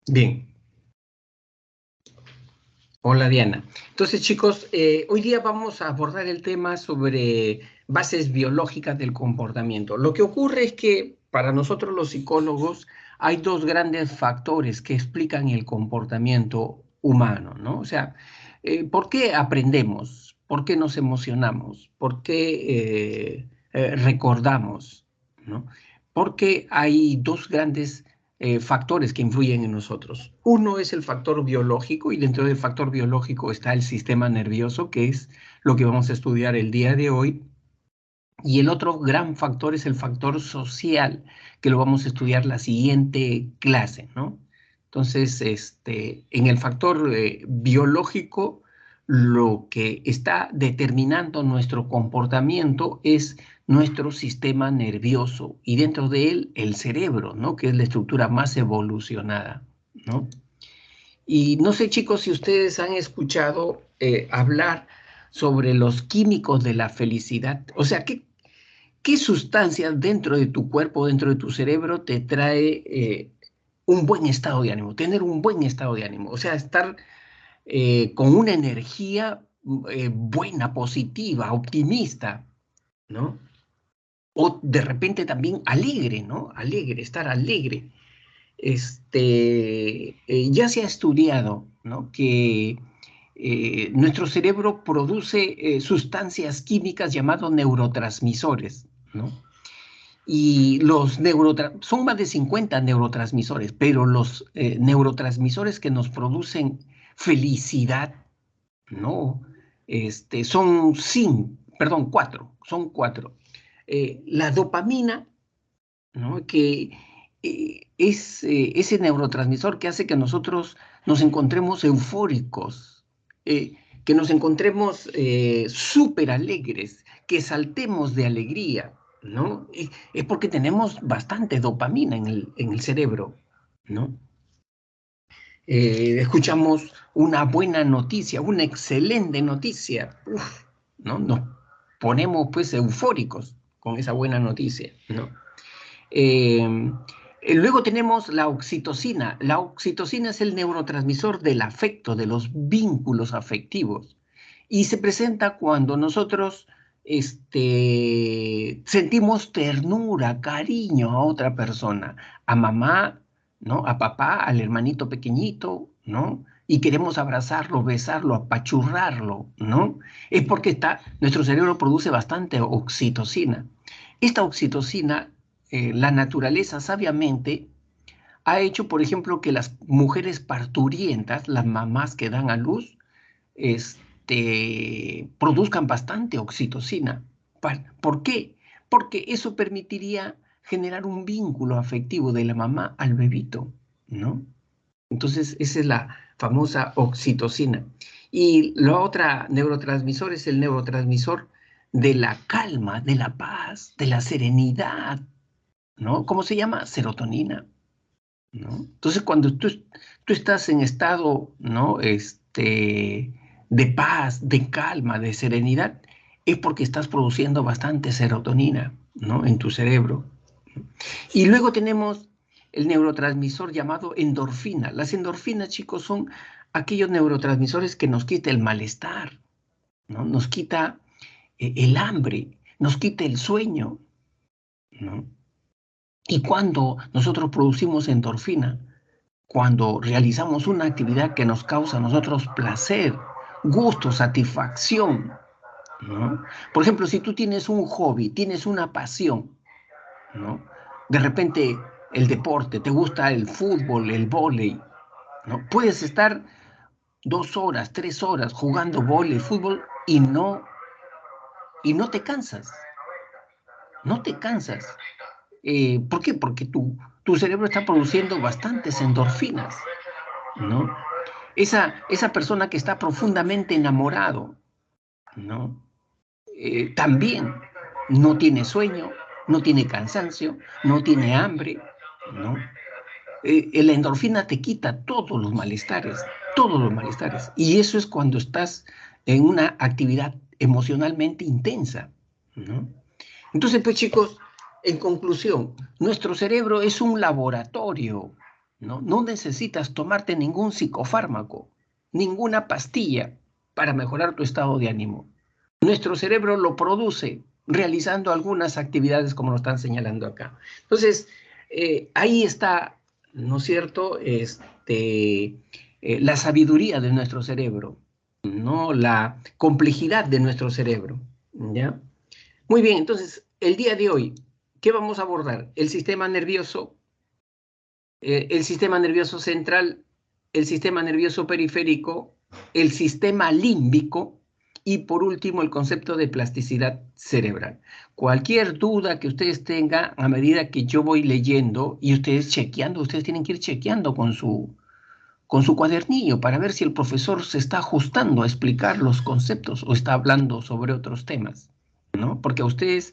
Bien, hola Diana. Entonces, chicos, hoy día vamos a abordar el tema sobre bases biológicas del comportamiento. Lo que ocurre es que para nosotros los psicólogos hay dos grandes factores que explican el comportamiento humano, ¿no? O sea, ¿por qué aprendemos? ¿Por qué nos emocionamos? ¿Por qué recordamos? ¿No? Porque hay dos grandes factores que influyen en nosotros. Uno es el factor biológico y dentro del factor biológico está el sistema nervioso, que es lo que vamos a estudiar el día de hoy. Y el otro gran factor es el factor social, que lo vamos a estudiar la siguiente clase, ¿no? Entonces, en el factor biológico, lo que está determinando nuestro comportamiento es nuestro sistema nervioso y dentro de él el cerebro, ¿no? Que es la estructura más evolucionada, ¿no? Y no sé, chicos, si ustedes han escuchado hablar sobre los químicos de la felicidad. O sea, ¿qué sustancias dentro de tu cuerpo, dentro de tu cerebro, te trae un buen estado de ánimo? Tener un buen estado de ánimo. O sea, estar con una energía buena, positiva, optimista, ¿no? O de repente también alegre, ¿no? Alegre, estar alegre. Ya se ha estudiado, ¿no? Que nuestro cerebro produce sustancias químicas llamadas neurotransmisores, ¿no? Y son más de 50 neurotransmisores, pero los neurotransmisores que nos producen felicidad, ¿no? Son cuatro, son cuatro. La dopamina, ¿no? Que es ese neurotransmisor que hace que nosotros nos encontremos eufóricos, que nos encontremos súper alegres, que saltemos de alegría, ¿no? Es porque tenemos bastante dopamina en el cerebro, ¿no? Escuchamos una buena noticia, una excelente noticia, uf, ¿no? Nos ponemos pues eufóricos con esa buena noticia, ¿no? Eh, Luego tenemos la oxitocina. La oxitocina es el neurotransmisor del afecto, de los vínculos afectivos. Y se presenta cuando nosotros sentimos ternura, cariño a otra persona, a mamá, ¿no? A papá, al hermanito pequeñito, ¿no? Y queremos abrazarlo, besarlo, apachurrarlo, ¿no? Es porque nuestro cerebro produce bastante oxitocina. Esta oxitocina la naturaleza sabiamente ha hecho, por ejemplo, que las mujeres parturientas, las mamás que dan a luz, produzcan bastante oxitocina. ¿Por qué? Porque eso permitiría generar un vínculo afectivo de la mamá al bebito, ¿no? Entonces, esa es la famosa oxitocina. Y la otra neurotransmisor es el neurotransmisor de la calma, de la paz, de la serenidad, ¿no? ¿Cómo se llama? Serotonina, ¿no? Entonces, cuando tú estás en estado, ¿no? De paz, de calma, de serenidad, es porque estás produciendo bastante serotonina, ¿no? En tu cerebro. Y luego tenemos el neurotransmisor llamado endorfina. Las endorfinas, chicos, son aquellos neurotransmisores que nos quita el malestar, ¿no? Nos quita el hambre, nos quita el sueño, ¿no? Y cuando nosotros producimos endorfina, cuando realizamos una actividad que nos causa a nosotros placer, gusto, satisfacción, ¿no? Por ejemplo, si tú tienes un hobby, tienes una pasión, ¿no? De repente el deporte, te gusta el fútbol, el vóley, ¿no? Puedes estar 2 horas, 3 horas jugando vóley, fútbol y no te cansas, no te cansas. ¿Por qué? Porque tu cerebro está produciendo bastantes endorfinas, ¿no? Esa persona que está profundamente enamorado, ¿no? También no tiene sueño, no tiene cansancio, no tiene hambre, ¿no? La endorfina te quita todos los malestares. Y eso es cuando estás en una actividad emocionalmente intensa, ¿no? Entonces, pues chicos, en conclusión, nuestro cerebro es un laboratorio, ¿no? No necesitas tomarte ningún psicofármaco, ninguna pastilla para mejorar tu estado de ánimo. Nuestro cerebro lo produce realizando algunas actividades como lo están señalando acá. Entonces, ahí está, ¿no es cierto?, la sabiduría de nuestro cerebro, ¿no? La complejidad de nuestro cerebro, ¿ya? Muy bien, entonces, el día de hoy, ¿qué vamos a abordar? El sistema nervioso central, el sistema nervioso periférico, el sistema límbico y por último el concepto de plasticidad cerebral. Cualquier duda que ustedes tengan a medida que yo voy leyendo y ustedes chequeando, ustedes tienen que ir chequeando con su cuadernillo para ver si el profesor se está ajustando a explicar los conceptos o está hablando sobre otros temas, ¿no? Porque a ustedes,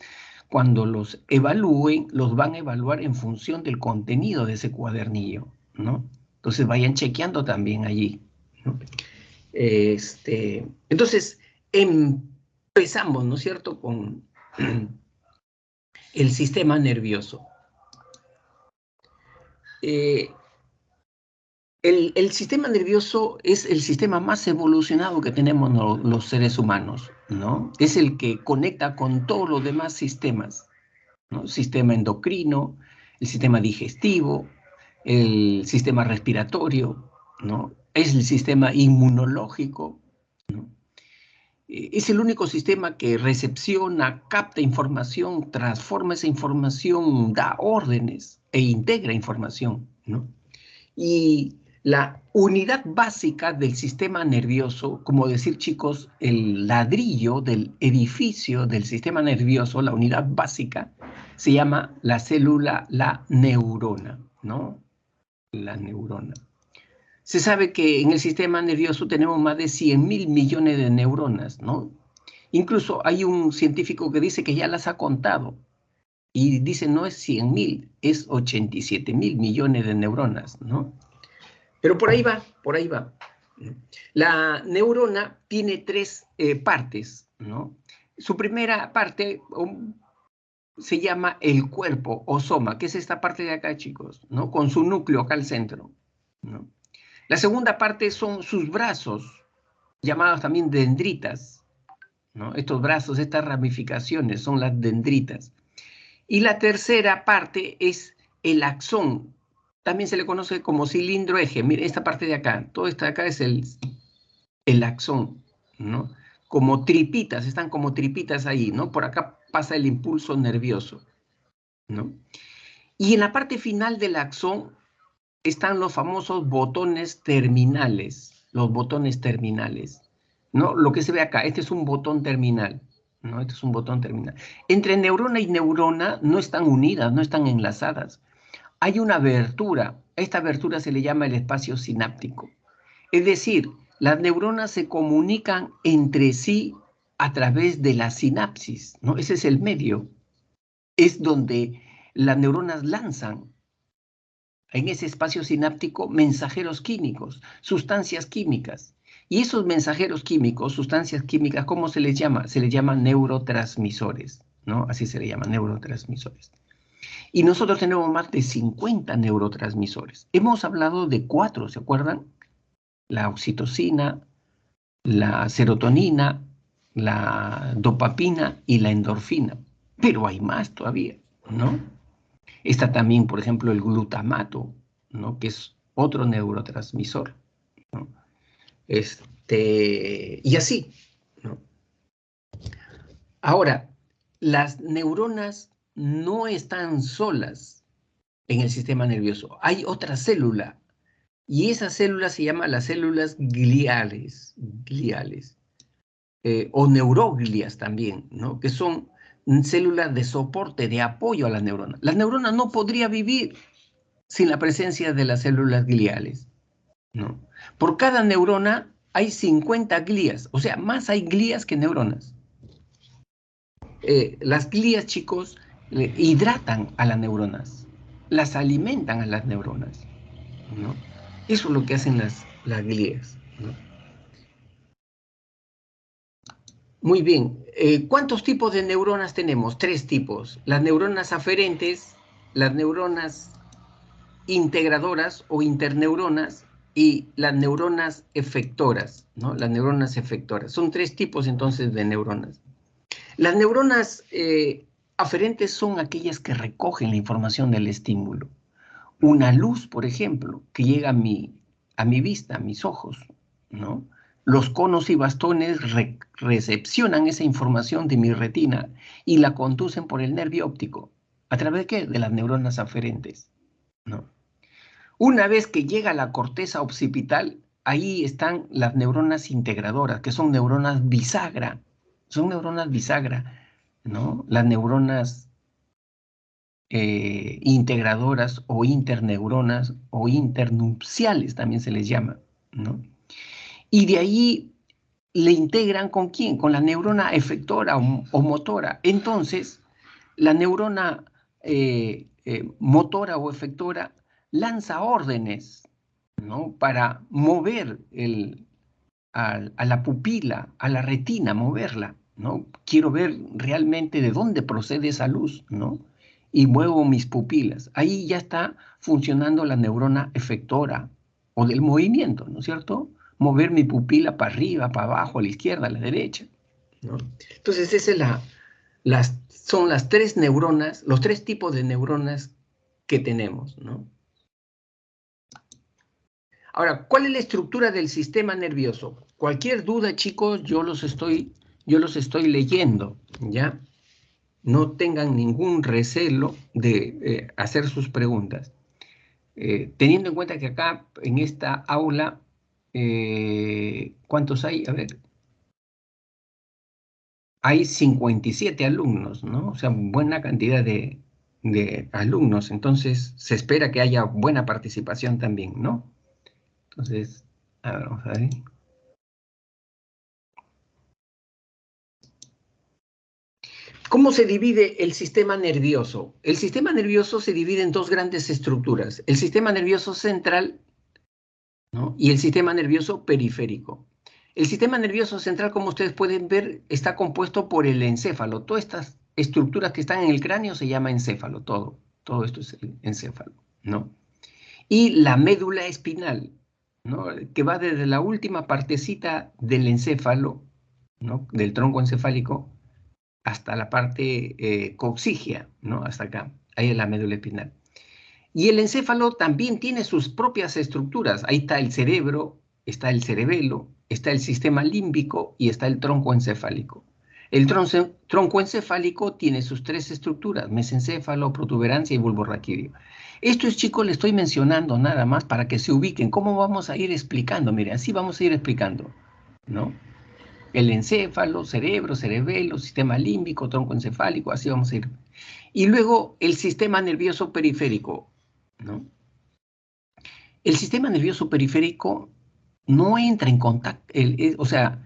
cuando los evalúen, los van a evaluar en función del contenido de ese cuadernillo, ¿no? Entonces vayan chequeando también allí, ¿no? Entonces, empezamos, ¿no es cierto?, con el sistema nervioso. El sistema nervioso es el sistema más evolucionado que tenemos los seres humanos, ¿no? Es el que conecta con todos los demás sistemas, ¿no? Sistema endocrino, el sistema digestivo, el sistema respiratorio, ¿no? Es el sistema inmunológico, ¿no? Es el único sistema que recepciona, capta información, transforma esa información, da órdenes e integra información, ¿no? Y la unidad básica del sistema nervioso, como decir, chicos, el ladrillo del edificio del sistema nervioso, la unidad básica, se llama la célula, la neurona, ¿no? La neurona. Se sabe que en el sistema nervioso tenemos más de 100.000 millones de neuronas, ¿no? Incluso hay un científico que dice que ya las ha contado y dice no es 100.000, es 87.000 millones de neuronas, ¿no? Pero por ahí va, por ahí va. La neurona tiene tres partes, ¿no? Su primera parte se llama el cuerpo o soma, que es esta parte de acá, chicos, ¿no? Con su núcleo acá al centro, ¿no? La segunda parte son sus brazos, llamados también dendritas, ¿no? Estos brazos, estas ramificaciones son las dendritas. Y la tercera parte es el axón. También se le conoce como cilindro eje. Mire, esta parte de acá, todo esto de acá es el axón, ¿no? Como tripitas, están como tripitas ahí, ¿no? Por acá pasa el impulso nervioso, ¿no? Y en la parte final del axón están los famosos botones terminales, ¿no? Lo que se ve acá, este es un botón terminal, ¿no? Este es un botón terminal. Entre neurona y neurona no están unidas, no están enlazadas. Hay una abertura, a esta abertura se le llama el espacio sináptico. Es decir, las neuronas se comunican entre sí a través de la sinapsis, ¿no? Ese es el medio. Es donde las neuronas lanzan en ese espacio sináptico mensajeros químicos, sustancias químicas. Y esos mensajeros químicos, sustancias químicas, ¿cómo se les llama? Se les llama neurotransmisores, ¿no? Así se les llama, neurotransmisores. Y nosotros tenemos más de 50 neurotransmisores. Hemos hablado de 4, ¿se acuerdan? La oxitocina, la serotonina, la dopamina y la endorfina. Pero hay más todavía, ¿no? Está también, por ejemplo, el glutamato, ¿no? Que es otro neurotransmisor, ¿no? Y así, ¿no? Ahora, las neuronas no están solas en el sistema nervioso. Hay otra célula, y esa célula se llama las células gliales, o neuroglias también, ¿no? Que son células de soporte, de apoyo a las neuronas. Las neuronas no podrían vivir sin la presencia de las células gliales, ¿no? Por cada neurona hay 50 glías, o sea, más hay glías que neuronas. Las glías, chicos, hidratan a las neuronas, las alimentan a las neuronas, ¿no? Eso es lo que hacen las glías, ¿no? Muy bien. ¿Cuántos tipos de neuronas tenemos? 3 tipos. Las neuronas aferentes, las neuronas integradoras o interneuronas y las neuronas efectoras, ¿no? Las neuronas efectoras. Son tres tipos entonces de neuronas. Las neuronas aferentes son aquellas que recogen la información del estímulo. Una luz, por ejemplo, que llega a mi vista, a mis ojos, ¿no? Los conos y bastones recepcionan esa información de mi retina y la conducen por el nervio óptico. ¿A través de qué? De las neuronas aferentes, ¿no? Una vez que llega a la corteza occipital, ahí están las neuronas integradoras, que son neuronas bisagra. Son neuronas bisagra, ¿no? Las neuronas integradoras o interneuronas o internupciales también se les llama, ¿no? Y de ahí le integran ¿con quién? Con la neurona efectora o motora. Entonces, la neurona motora o efectora lanza órdenes, ¿no? Para mover a la pupila, a la retina, moverla, ¿no? Quiero ver realmente de dónde procede esa luz, ¿no? Y muevo mis pupilas. Ahí ya está funcionando la neurona efectora o del movimiento, ¿no es cierto? Mover mi pupila para arriba, para abajo, a la izquierda, a la derecha, ¿no? Entonces, esa es son las tres neuronas, los tres tipos de neuronas que tenemos, ¿no? Ahora, ¿cuál es la estructura del sistema nervioso? Cualquier duda, chicos, yo los estoy leyendo, ¿ya? No tengan ningún recelo de hacer sus preguntas. Teniendo en cuenta que acá, en esta aula, ¿cuántos hay? A ver, hay 57 alumnos, ¿no? O sea, buena cantidad de alumnos. Entonces, se espera que haya buena participación también, ¿no? Entonces, a ver, vamos a ver. ¿Cómo se divide el sistema nervioso? El sistema nervioso se divide en dos grandes estructuras. El sistema nervioso central, ¿no? Y el sistema nervioso periférico. El sistema nervioso central, como ustedes pueden ver, está compuesto por el encéfalo. Todas estas estructuras que están en el cráneo se llama encéfalo, todo esto es el encéfalo, ¿no? Y la médula espinal, ¿no? Que va desde la última partecita del encéfalo, ¿no? Del tronco encefálico, hasta la parte coxígea, ¿no? Hasta acá, ahí es la médula espinal. Y el encéfalo también tiene sus propias estructuras. Ahí está el cerebro, está el cerebelo, está el sistema límbico y está el tronco encefálico. El tronco encefálico tiene sus tres estructuras: mesencéfalo, protuberancia y bulbo raquídeo. Esto es, chicos, le estoy mencionando nada más para que se ubiquen. ¿Cómo vamos a ir explicando? Miren, así vamos a ir explicando, ¿no? El encéfalo, cerebro, cerebelo, sistema límbico, tronco encefálico, así vamos a ir. Y luego el sistema nervioso periférico, ¿no? El sistema nervioso periférico no entra en contacto, o sea,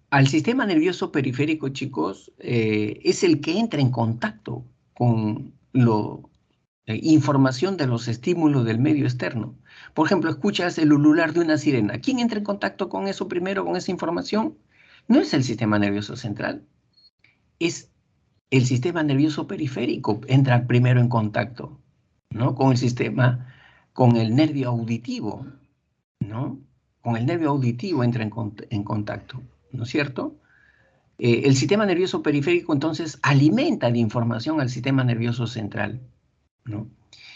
al sistema nervioso periférico, chicos, es el que entra en contacto con la información de los estímulos del medio externo. Por ejemplo, escuchas el ulular de una sirena. ¿Quién entra en contacto con eso primero, con esa información? No es el sistema nervioso central, es el sistema nervioso periférico entra primero en contacto, ¿no? Con el nervio auditivo, ¿no? Con el nervio auditivo entra en contacto, ¿no es cierto? El sistema nervioso periférico entonces alimenta de información al sistema nervioso central, ¿no?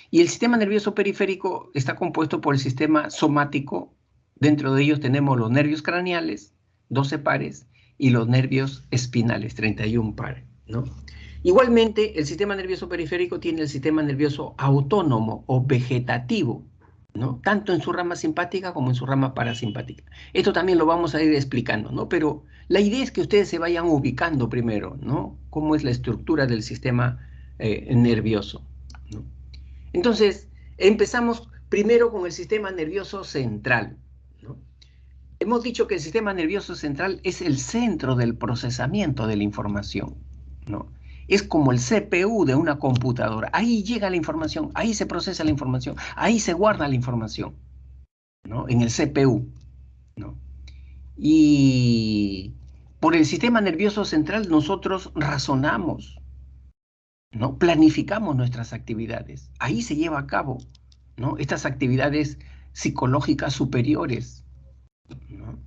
Y el sistema nervioso periférico está compuesto por el sistema somático. Dentro de ellos tenemos los nervios craneales, 12 pares, y los nervios espinales, 31 pares, ¿no? Igualmente, el sistema nervioso periférico tiene el sistema nervioso autónomo o vegetativo, ¿no? Tanto en su rama simpática como en su rama parasimpática. Esto también lo vamos a ir explicando, ¿no? Pero la idea es que ustedes se vayan ubicando primero, ¿no? Cómo es la estructura del sistema nervioso, ¿no? Entonces, empezamos primero con el sistema nervioso central, ¿no? Hemos dicho que el sistema nervioso central es el centro del procesamiento de la información, ¿no? Es como el CPU de una computadora. Ahí llega la información, ahí se procesa la información, ahí se guarda la información, ¿no? En el CPU, ¿no? Y por el sistema nervioso central nosotros razonamos, ¿no? Planificamos nuestras actividades. Ahí se lleva a cabo, ¿no? Estas actividades psicológicas superiores, ¿no?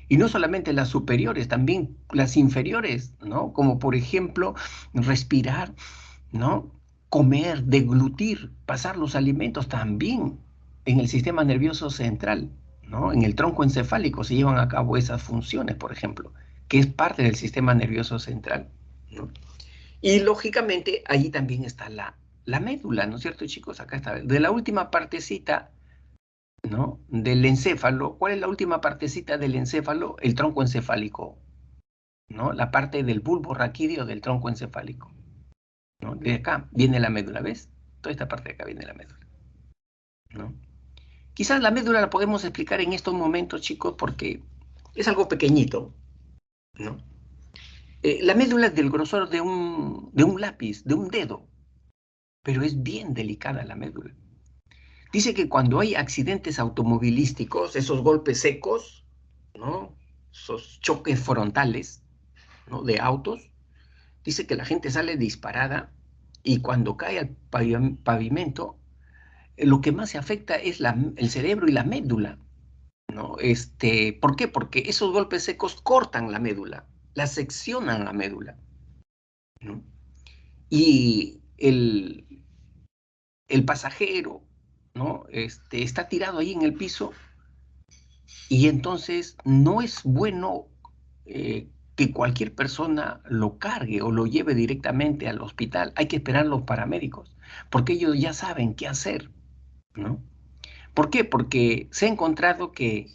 Y no solamente las superiores, también las inferiores, ¿no? Como por ejemplo, respirar, ¿no? Comer, deglutir, pasar los alimentos también en el sistema nervioso central, ¿no? En el tronco encefálico se llevan a cabo esas funciones, por ejemplo, que es parte del sistema nervioso central, ¿no? Y lógicamente ahí también está la médula, ¿no es cierto, chicos? Acá está, de la última partecita, ¿no? Del encéfalo. ¿Cuál es la última partecita del encéfalo? El tronco encefálico, ¿no? La parte del bulbo raquídeo del tronco encefálico, ¿no? De acá viene la médula, ¿ves? Toda esta parte de acá viene la médula, ¿no? Quizás la médula la podemos explicar en estos momentos, chicos, porque es algo pequeñito, ¿no? La médula es del grosor de un lápiz, de un dedo, pero es bien delicada la médula. Dice que cuando hay accidentes automovilísticos, esos golpes secos, ¿no? Esos choques frontales, ¿no? De autos, dice que la gente sale disparada y cuando cae al pavimento, lo que más se afecta es el cerebro y la médula, ¿no? ¿Por qué? Porque esos golpes secos cortan la médula, la seccionan la médula, ¿no? Y el pasajero, ¿no? Está tirado ahí en el piso y entonces no es bueno que cualquier persona lo cargue o lo lleve directamente al hospital. Hay que esperar a los paramédicos, porque ellos ya saben qué hacer, ¿no? ¿Por qué? Porque se ha encontrado que,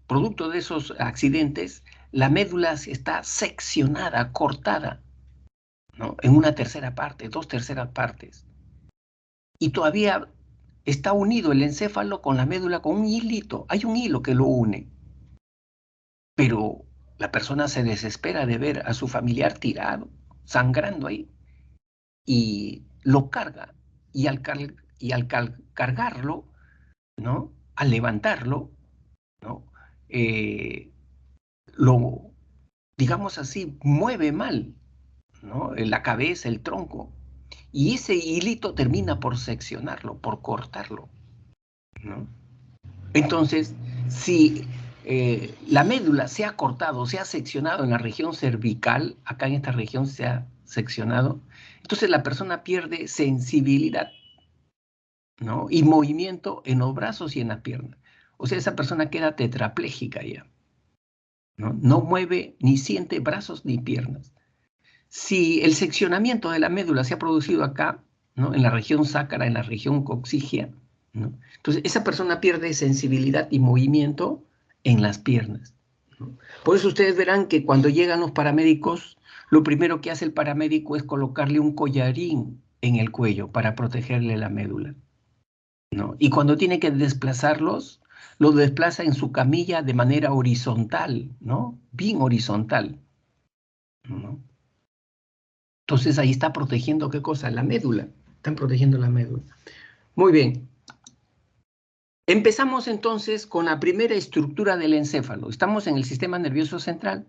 producto de esos accidentes, la médula está seccionada, cortada, ¿no? En una tercera parte, 2/3 partes. Y todavía está unido el encéfalo con la médula con un hilito. Hay un hilo que lo une. Pero la persona se desespera de ver a su familiar tirado, sangrando ahí, y lo carga. Y al cargarlo, ¿no? Al levantarlo, ¿no? Eh, lo, digamos así, mueve mal, ¿no? La cabeza, el tronco. Y ese hilito termina por seccionarlo, por cortarlo, ¿no? Entonces, si la médula se ha cortado, se ha seccionado en la región cervical, acá en esta región se ha seccionado, entonces la persona pierde sensibilidad, ¿no? Y movimiento en los brazos y en las piernas. O sea, esa persona queda tetrapléjica ya, ¿no? No mueve ni siente brazos ni piernas. Si el seccionamiento de la médula se ha producido acá, ¿no? En la región sacra, en la región coxígea, ¿no? Entonces esa persona pierde sensibilidad y movimiento en las piernas, ¿no? Por eso ustedes verán que cuando llegan los paramédicos, lo primero que hace el paramédico es colocarle un collarín en el cuello para protegerle la médula, ¿no? Y cuando tiene que desplazarlos, los desplaza en su camilla de manera horizontal, ¿no? Bien horizontal, ¿no? Entonces ahí está protegiendo, ¿qué cosa? La médula. Están protegiendo la médula. Muy bien. Empezamos entonces con la primera estructura del encéfalo. Estamos en el sistema nervioso central.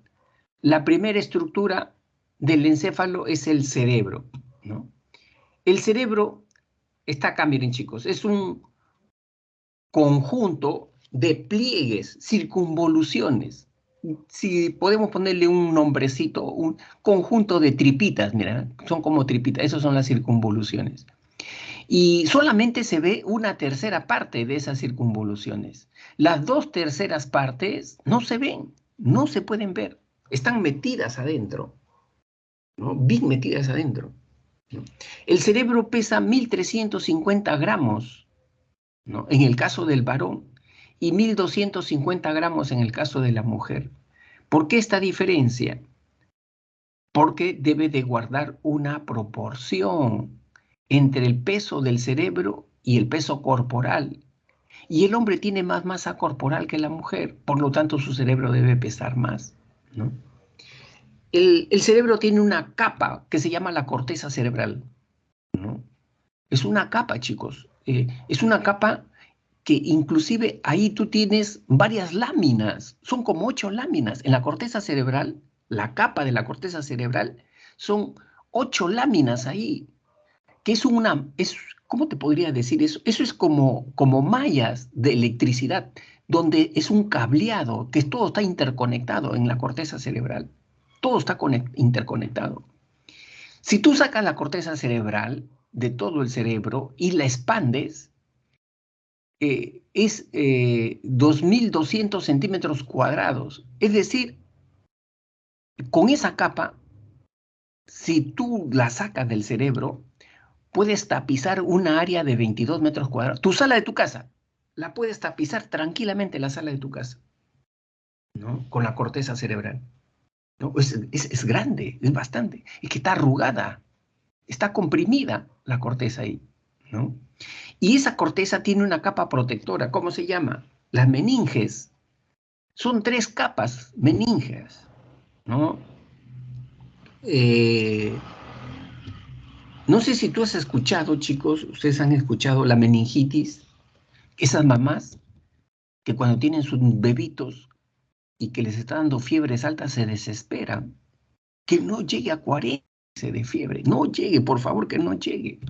La primera estructura del encéfalo es el cerebro, ¿no? El cerebro está acá, miren chicos, es un conjunto de pliegues, circunvoluciones. Si podemos ponerle un nombrecito, un conjunto de tripitas, mira, son como tripitas, esas son las circunvoluciones. Y solamente se ve una tercera parte de esas circunvoluciones. Las 2/3 partes no se ven, no se pueden ver, están metidas adentro, ¿no? Bien metidas adentro, ¿no? El cerebro pesa 1.350 gramos, ¿no? En el caso del varón y 1.250 gramos en el caso de la mujer. ¿Por qué esta diferencia? Porque debe de guardar una proporción entre el peso del cerebro y el peso corporal. Y el hombre tiene más masa corporal que la mujer, por lo tanto su cerebro debe pesar más, ¿no? El cerebro tiene una capa que se llama la corteza cerebral, ¿no? Es una capa, chicos. Es una capa que inclusive ahí tú tienes varias láminas, son como 8 láminas. En la corteza cerebral, la capa de la corteza cerebral, son 8 láminas ahí, que es ¿cómo te podría decir eso? Eso es como mallas de electricidad, donde es un cableado, que todo está interconectado en la corteza cerebral. Todo está interconectado. Si tú sacas la corteza cerebral de todo el cerebro y la expandes, es 2.200 centímetros cuadrados. Es decir, con esa capa, si tú la sacas del cerebro, puedes tapizar una área de 22 metros cuadrados. Tu sala de tu casa, la puedes tapizar tranquilamente la sala de tu casa, ¿no? Con la corteza cerebral. ¿No? Es grande, es bastante. Es que está arrugada, está comprimida la corteza ahí, ¿no? Y esa corteza tiene una capa protectora. ¿Cómo se llama? Las meninges. Son 3 capas meninges, ¿no? No sé si tú has escuchado, chicos, ustedes han escuchado la meningitis, esas mamás que cuando tienen sus bebitos y que les está dando fiebres altas se desesperan. Que no llegue a 40 de fiebre, no llegue, por favor, que no llegue,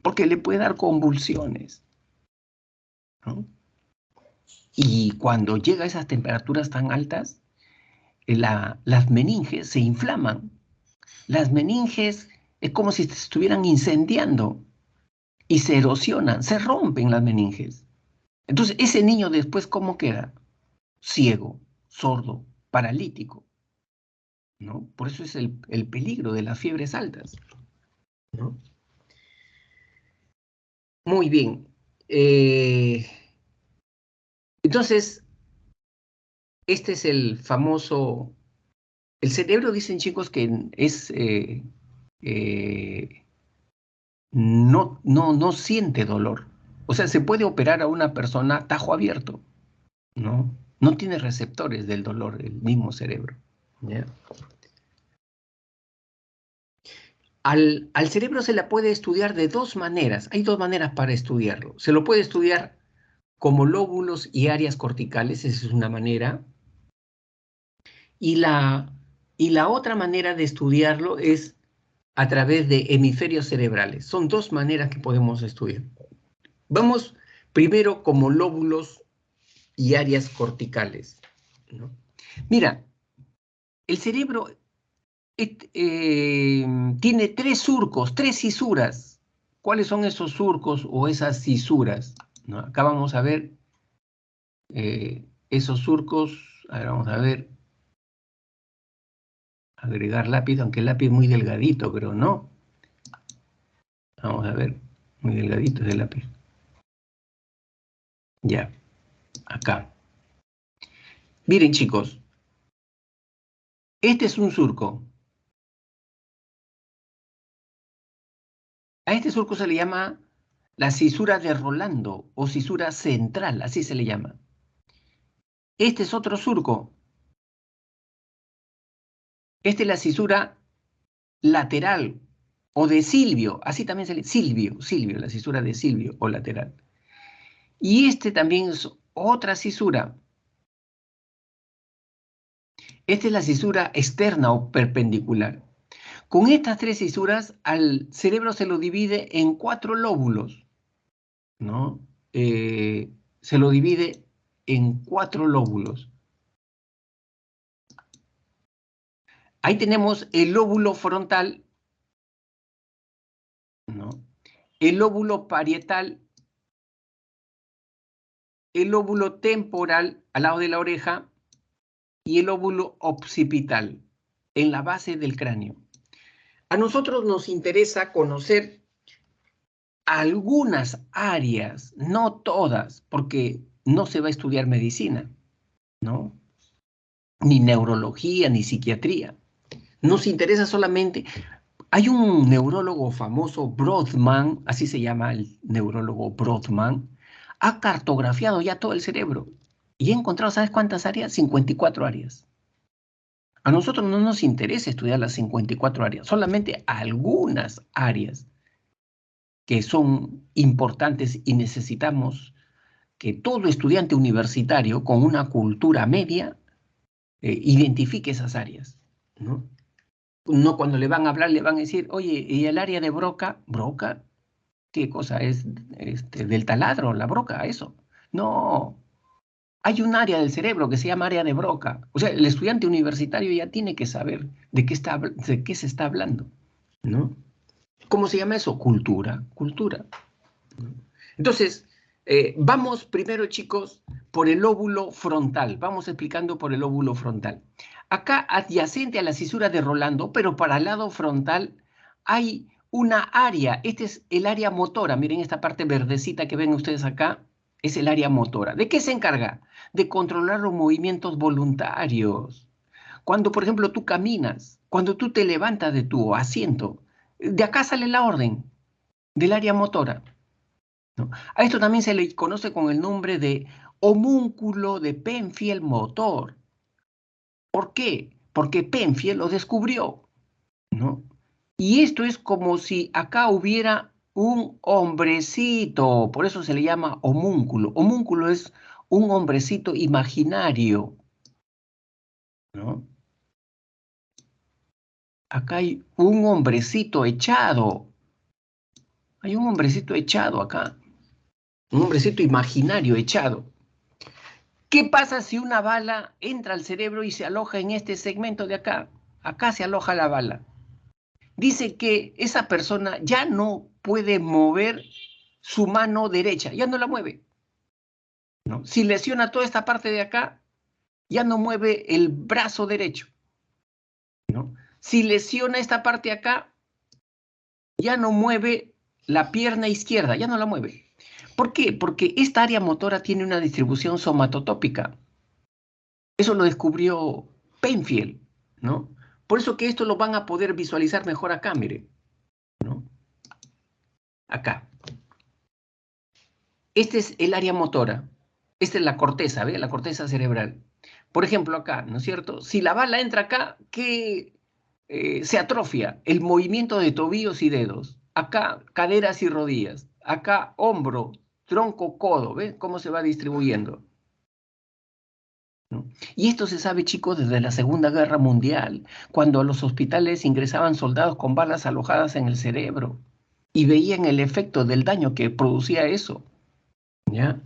porque le puede dar convulsiones, ¿no? Y cuando llega a esas temperaturas tan altas, las meninges se inflaman. Las meninges es como si se estuvieran incendiando y se erosionan, se rompen las meninges. Entonces, ese niño después, ¿cómo queda? Ciego, sordo, paralítico, ¿no? Por eso es el peligro de las fiebres altas, ¿no? Muy bien. Entonces, este es el famoso... El cerebro, dicen chicos, que es... no siente dolor. O sea, se puede operar a una persona tajo abierto, ¿no? No tiene receptores del dolor el mismo cerebro. ¿Ya? Al cerebro se le puede estudiar de 2 maneras. Hay 2 maneras para estudiarlo. Se lo puede estudiar como lóbulos y áreas corticales, esa es una manera. Y la otra manera de estudiarlo es a través de hemisferios cerebrales. Son 2 maneras que podemos estudiar. Vamos primero como lóbulos y áreas corticales, ¿no? Mira, el cerebro tiene 3 surcos, 3 cisuras. ¿Cuáles son esos surcos o esas cisuras? ¿No? Acá vamos a ver esos surcos. A ver, vamos a ver. Agregar lápiz, aunque el lápiz es muy delgadito, pero no. Vamos a ver. Muy delgadito es el lápiz. Ya, acá. Miren, chicos. Este es un surco. A este surco se le llama la cisura de Rolando o cisura central, así se le llama. Este es otro surco. Esta es la cisura lateral o de Silvio, así también se le Silvio, la cisura de Silvio o lateral. Y este también es otra cisura. Esta es la cisura externa o perpendicular. Con estas 3 cisuras, al cerebro se lo divide en 4 lóbulos, ¿no? Se lo divide en 4 lóbulos. Ahí tenemos el lóbulo frontal, ¿no? El lóbulo parietal, el lóbulo temporal al lado de la oreja y el lóbulo occipital en la base del cráneo. A nosotros nos interesa conocer algunas áreas, no todas, porque no se va a estudiar medicina, ¿no? Ni neurología, ni psiquiatría. Nos interesa solamente... Hay un neurólogo famoso, Brodmann, así se llama el neurólogo Brodmann, ha cartografiado ya todo el cerebro y ha encontrado, ¿sabes cuántas áreas? 54 áreas. A nosotros no nos interesa estudiar las 54 áreas, solamente algunas áreas que son importantes y necesitamos que todo estudiante universitario con una cultura media identifique esas áreas, ¿no? No cuando le van a hablar le van a decir, oye, ¿y el área de Broca? ¿Broca? ¿Qué cosa es del taladro, la Broca, eso? No, hay un área del cerebro que se llama área de Broca. O sea, el estudiante universitario ya tiene que saber de qué se está hablando, ¿no? ¿Cómo se llama eso? Cultura, cultura. Entonces, vamos primero, chicos, por el lóbulo frontal. Vamos explicando por el lóbulo frontal. Acá, adyacente a la cisura de Rolando, pero para el lado frontal, hay una área. Este es el área motora. Miren esta parte verdecita que ven ustedes acá. Es el área motora. ¿De qué se encarga? De controlar los movimientos voluntarios. Cuando, por ejemplo, tú caminas, cuando tú te levantas de tu asiento, de acá sale la orden del área motora, ¿no? A esto también se le conoce con el nombre de homúnculo de Penfield motor. ¿Por qué? Porque Penfield lo descubrió, ¿no? Y esto es como si acá hubiera un hombrecito, por eso se le llama homúnculo. Homúnculo es un hombrecito imaginario, ¿no? Acá hay un hombrecito echado. Hay un hombrecito echado acá. Un hombrecito imaginario echado. ¿Qué pasa si una bala entra al cerebro y se aloja en este segmento de acá? Acá se aloja la bala. Dice que esa persona ya no puede mover su mano derecha, ya no la mueve, ¿no? Si lesiona toda esta parte de acá, ya no mueve el brazo derecho, ¿no? Si lesiona esta parte de acá, ya no mueve la pierna izquierda, ya no la mueve. ¿Por qué? Porque esta área motora tiene una distribución somatotópica. Eso lo descubrió Penfield, ¿no? Por eso que esto lo van a poder visualizar mejor acá, mire, ¿no? Acá. Este es el área motora. Esta es la corteza, ¿ve? La corteza cerebral. Por ejemplo, acá, ¿no es cierto? Si la bala entra acá, ¿qué se atrofia? El movimiento de tobillos y dedos. Acá, caderas y rodillas. Acá, hombro, tronco, codo. ¿Ve cómo se va distribuyendo? ¿No? Y esto se sabe, chicos, desde la Segunda Guerra Mundial, cuando a los hospitales ingresaban soldados con balas alojadas en el cerebro y veían el efecto del daño que producía eso, ¿ya?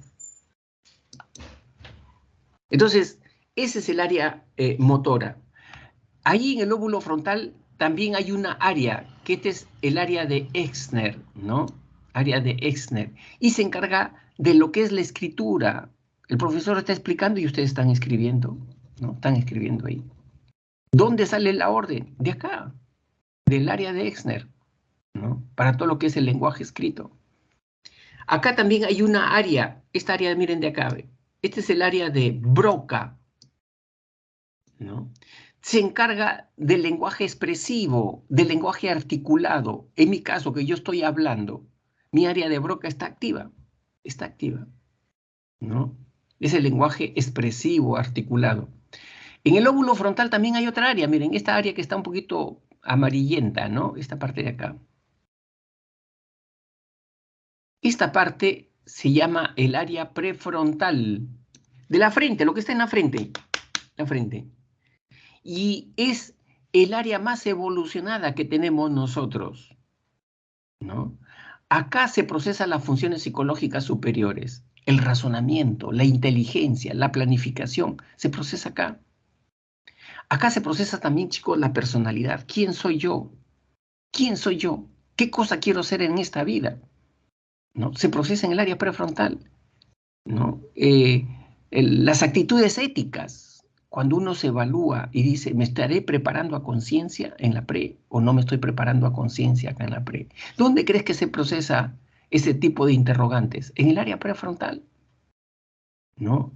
Entonces, ese es el área motora. Ahí en el lóbulo frontal también hay una área, que este es el área de Exner, ¿no? Área de Exner. Y se encarga de lo que es la escritura. El profesor está explicando y ustedes están escribiendo, ¿no? Están escribiendo ahí. ¿Dónde sale la orden? De acá, del área de Exner, ¿no? Para todo lo que es el lenguaje escrito. Acá también hay una área, esta área, miren de acá, este es el área de Broca, ¿no? Se encarga del lenguaje expresivo, del lenguaje articulado. En mi caso, que yo estoy hablando, mi área de Broca está activa, ¿no? Es el lenguaje expresivo, articulado. En el lóbulo frontal también hay otra área, miren, esta área que está un poquito amarillenta, ¿no? Esta parte de acá. Esta parte se llama el área prefrontal de la frente, lo que está en la frente. Y es el área más evolucionada que tenemos nosotros, ¿no? Acá se procesan las funciones psicológicas superiores, el razonamiento, la inteligencia, la planificación, se procesa acá. Acá se procesa también, chicos, la personalidad. ¿Quién soy yo? ¿Quién soy yo? ¿Qué cosa quiero ser en esta vida? ¿No? Se procesa en el área prefrontal, ¿no? Las actitudes éticas, cuando uno se evalúa y dice, ¿me estaré preparando a conciencia en la pre o no me estoy preparando a conciencia acá en la pre? ¿Dónde crees que se procesa ese tipo de interrogantes? En el área prefrontal, ¿no?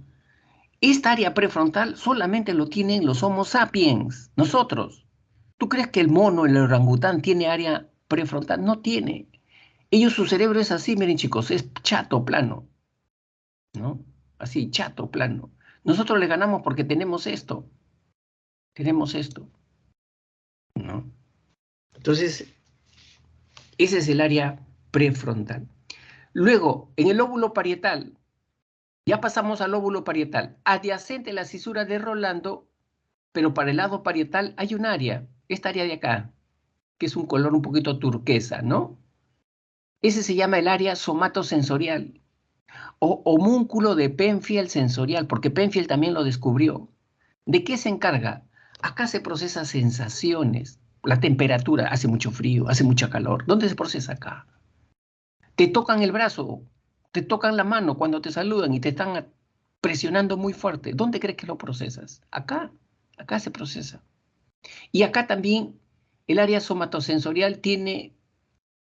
Esta área prefrontal solamente lo tienen los Homo sapiens, nosotros. ¿Tú crees que el mono, el orangután, tiene área prefrontal? No tiene. Ellos, su cerebro es así, miren chicos, es chato, plano, ¿no? Así, chato, plano. Nosotros le ganamos porque tenemos esto, ¿no? Entonces, ese es el área prefrontal. Luego, en el lóbulo parietal, ya pasamos al lóbulo parietal, adyacente a la cisura de Rolando, pero para el lado parietal hay un área, esta área de acá, que es un color un poquito turquesa, ¿no? Ese se llama el área somatosensorial o homúnculo de Penfield sensorial, porque Penfield también lo descubrió. ¿De qué se encarga? Acá se procesa sensaciones, la temperatura, hace mucho frío, hace mucha calor. ¿Dónde se procesa acá? Te tocan el brazo, te tocan la mano cuando te saludan y te están presionando muy fuerte. ¿Dónde crees que lo procesas? Acá se procesa. Y acá también el área somatosensorial tiene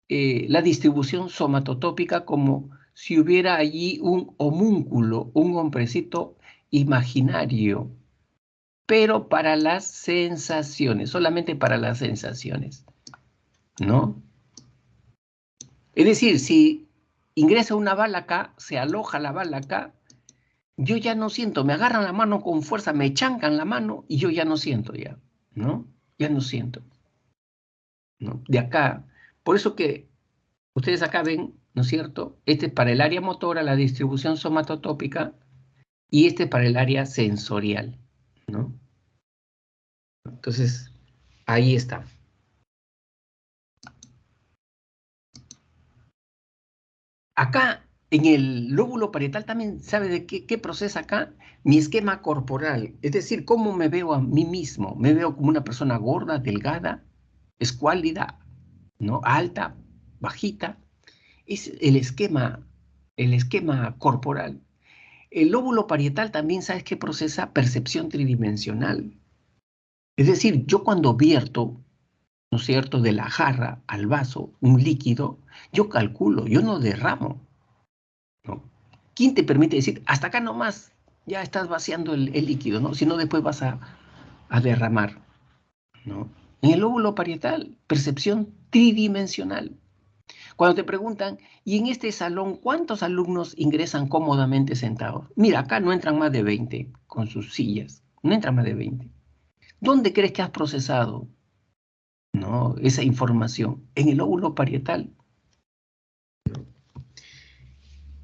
la distribución somatotópica como si hubiera allí un homúnculo, un hombrecito imaginario, pero para las sensaciones, solamente para las sensaciones, ¿no? Es decir, si ingresa una bala acá, se aloja la bala acá, yo ya no siento, me agarran la mano con fuerza, me chancan la mano y yo ya no siento ya, ¿no? Ya no siento, ¿no? De acá, por eso que ustedes acá ven, ¿no es cierto? Este es para el área motora, la distribución somatotópica, y este para el área sensorial, ¿no? Entonces, ahí está. Acá, en el lóbulo parietal también, ¿sabe de qué procesa acá? Mi esquema corporal, es decir, cómo me veo a mí mismo. Me veo como una persona gorda, delgada, escuálida, ¿no? Alta, bajita. Es el esquema corporal. El lóbulo parietal también, ¿sabes qué procesa? Percepción tridimensional. Es decir, yo cuando vierto, ¿no es cierto?, de la jarra al vaso, un líquido, yo calculo, yo no derramo, ¿no? ¿Quién te permite decir, hasta acá nomás, ya estás vaciando el líquido, ¿no? Si no, después vas a derramar, ¿no? En el lóbulo parietal, percepción tridimensional. Cuando te preguntan, ¿y en este salón cuántos alumnos ingresan cómodamente sentados? Mira, acá no entran más de 20 con sus sillas, no entran más de 20. ¿Dónde crees que has procesado, no, esa información? En el lóbulo parietal.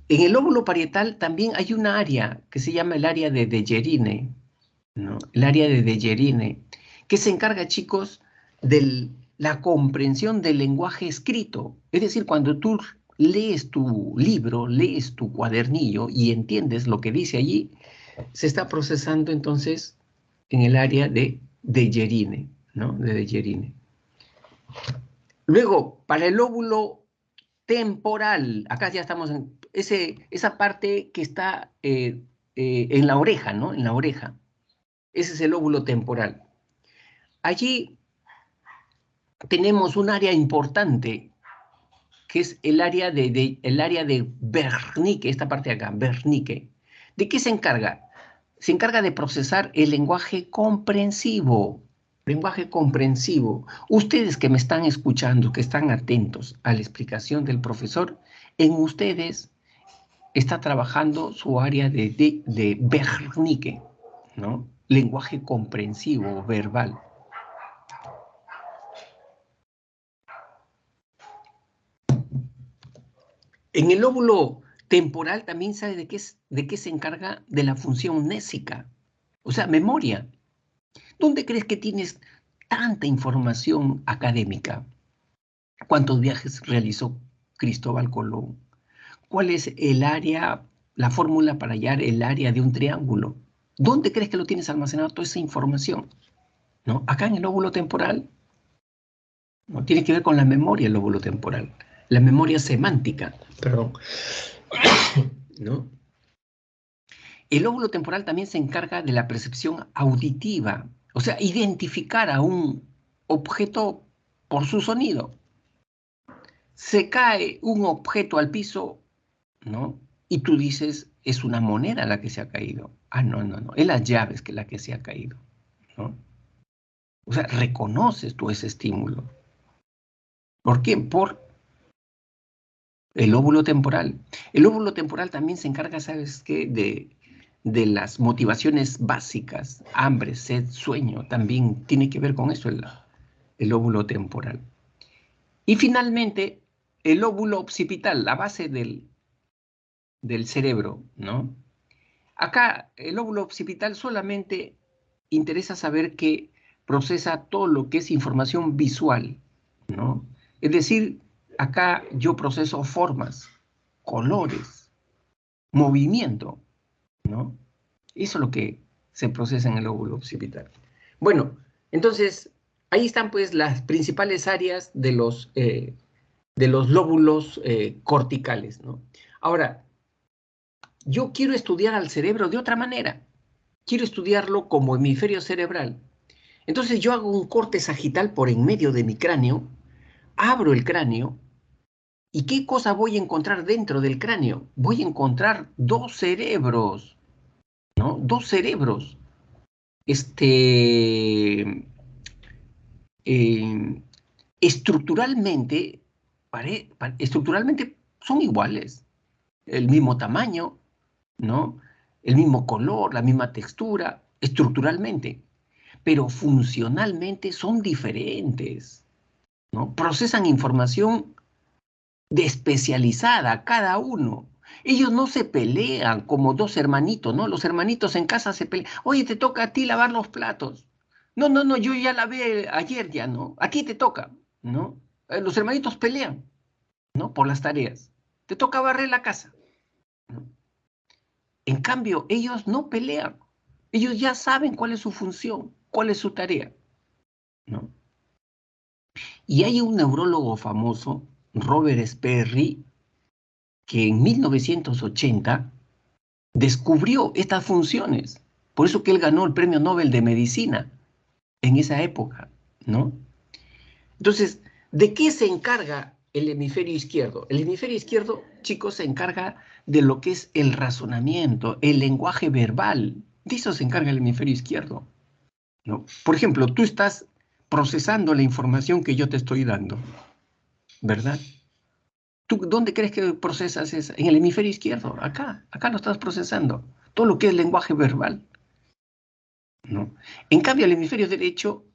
En el lóbulo parietal también hay una área que se llama el área de Dejerine, ¿no? El área de Dejerine, que se encarga, chicos, de la comprensión del lenguaje escrito. Es decir, cuando tú lees tu libro, lees tu cuadernillo y entiendes lo que dice allí, se está procesando entonces en el área de Dejerine, ¿no? De Dejerine. Luego, para el lóbulo temporal, acá ya estamos en esa parte que está en la oreja, ¿no? En la oreja. Ese es el lóbulo temporal. Allí tenemos un área importante, que es el área de Wernicke, esta parte de acá, Wernicke. ¿De qué se encarga? Se encarga de procesar el lenguaje comprensivo. Lenguaje comprensivo. Ustedes que me están escuchando, que están atentos a la explicación del profesor, en ustedes está trabajando su área de Wernicke, ¿no? Lenguaje comprensivo, verbal. En el lóbulo temporal también sabe de qué se encarga de la función mnésica, o sea, memoria. ¿Dónde crees que tienes tanta información académica? ¿Cuántos viajes realizó Cristóbal Colón? ¿Cuál es el área, la fórmula para hallar el área de un triángulo? ¿Dónde crees que lo tienes almacenado toda esa información? ¿No? Acá en el lóbulo temporal, ¿no? Tiene que ver con la memoria el lóbulo temporal, la memoria semántica, perdón, ¿no? El lóbulo temporal también se encarga de la percepción auditiva, o sea, identificar a un objeto por su sonido. Se cae un objeto al piso, ¿no? Y tú dices, es una moneda la que se ha caído. Ah, no, no, no, es las llaves que la que se ha caído, ¿no? O sea, reconoces tú ese estímulo. ¿Por qué? Por el lóbulo temporal. El lóbulo temporal también se encarga, ¿sabes qué? De las motivaciones básicas, hambre, sed, sueño, también tiene que ver con eso el lóbulo temporal. Y finalmente, el lóbulo occipital, la base del cerebro, ¿no? Acá, el lóbulo occipital solamente interesa saber que procesa todo lo que es información visual, ¿no? Es decir, acá yo proceso formas, colores, movimiento, ¿no? Eso es lo que se procesa en el lóbulo occipital. Bueno, entonces, ahí están pues las principales áreas de los lóbulos corticales, ¿no? Ahora, yo quiero estudiar al cerebro de otra manera. Quiero estudiarlo como hemisferio cerebral. Entonces yo hago un corte sagital por en medio de mi cráneo, abro el cráneo, ¿y qué cosa voy a encontrar dentro del cráneo? Voy a encontrar dos cerebros, ¿no? Dos cerebros. Eh, estructuralmente, estructuralmente son iguales, el mismo tamaño, ¿no? El mismo color, la misma textura, estructuralmente, pero funcionalmente son diferentes, ¿no? Procesan información especializada cada uno. Ellos no se pelean como dos hermanitos, ¿no? Los hermanitos en casa se pelean. Oye, te toca a ti lavar los platos. No, no, no, yo ya lavé ayer ya, ¿no? A ti te toca, ¿no? Los hermanitos pelean, ¿no? Por las tareas. Te toca barrer la casa, ¿no? En cambio, ellos no pelean. Ellos ya saben cuál es su función, cuál es su tarea, ¿no? Y hay un neurólogo famoso, Robert Sperry, que en 1980 descubrió estas funciones. Por eso que él ganó el Premio Nobel de Medicina en esa época, ¿no? Entonces, ¿de qué se encarga el hemisferio izquierdo? El hemisferio izquierdo, chicos, se encarga de lo que es el razonamiento, el lenguaje verbal. De eso se encarga el hemisferio izquierdo, ¿no? Por ejemplo, tú estás procesando la información que yo te estoy dando, ¿verdad? ¿Tú dónde crees que procesas eso? En el hemisferio izquierdo, acá lo estás procesando. Todo lo que es lenguaje verbal, ¿no? En cambio, el hemisferio derecho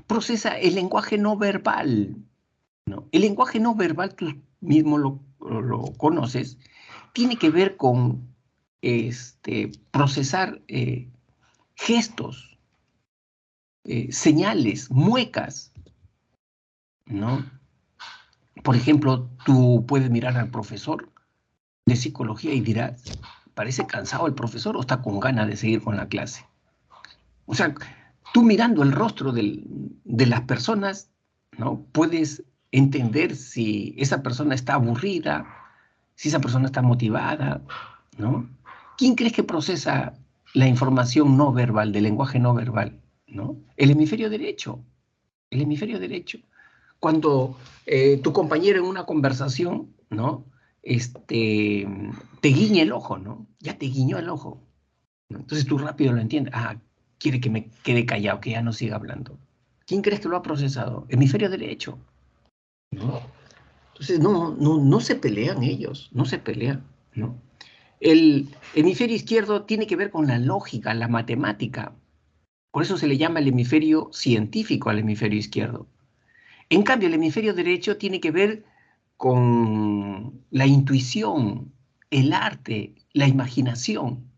procesa el lenguaje no verbal, ¿no? El lenguaje no verbal, tú mismo lo conoces, tiene que ver con procesar gestos, señales, muecas, ¿no? Por ejemplo, tú puedes mirar al profesor de psicología y dirás, ¿parece cansado el profesor o está con ganas de seguir con la clase? O sea, tú mirando el rostro de las personas, ¿no? Puedes entender si esa persona está aburrida, si esa persona está motivada, ¿no? ¿Quién crees que procesa la información no verbal, del lenguaje no verbal, ¿no? El hemisferio derecho, el hemisferio derecho. Cuando tu compañero en una conversación, ¿no? Te guiña el ojo, ¿no? Ya te guiñó el ojo, ¿no? Entonces tú rápido lo entiendes. Ah, quiere que me quede callado, que ya no siga hablando. ¿Quién crees que lo ha procesado? Hemisferio derecho, ¿no? Entonces no se pelean ellos, no se pelean, ¿no? El hemisferio izquierdo tiene que ver con la lógica, la matemática. Por eso se le llama el hemisferio científico al hemisferio izquierdo. En cambio, el hemisferio derecho tiene que ver con la intuición, el arte, la imaginación,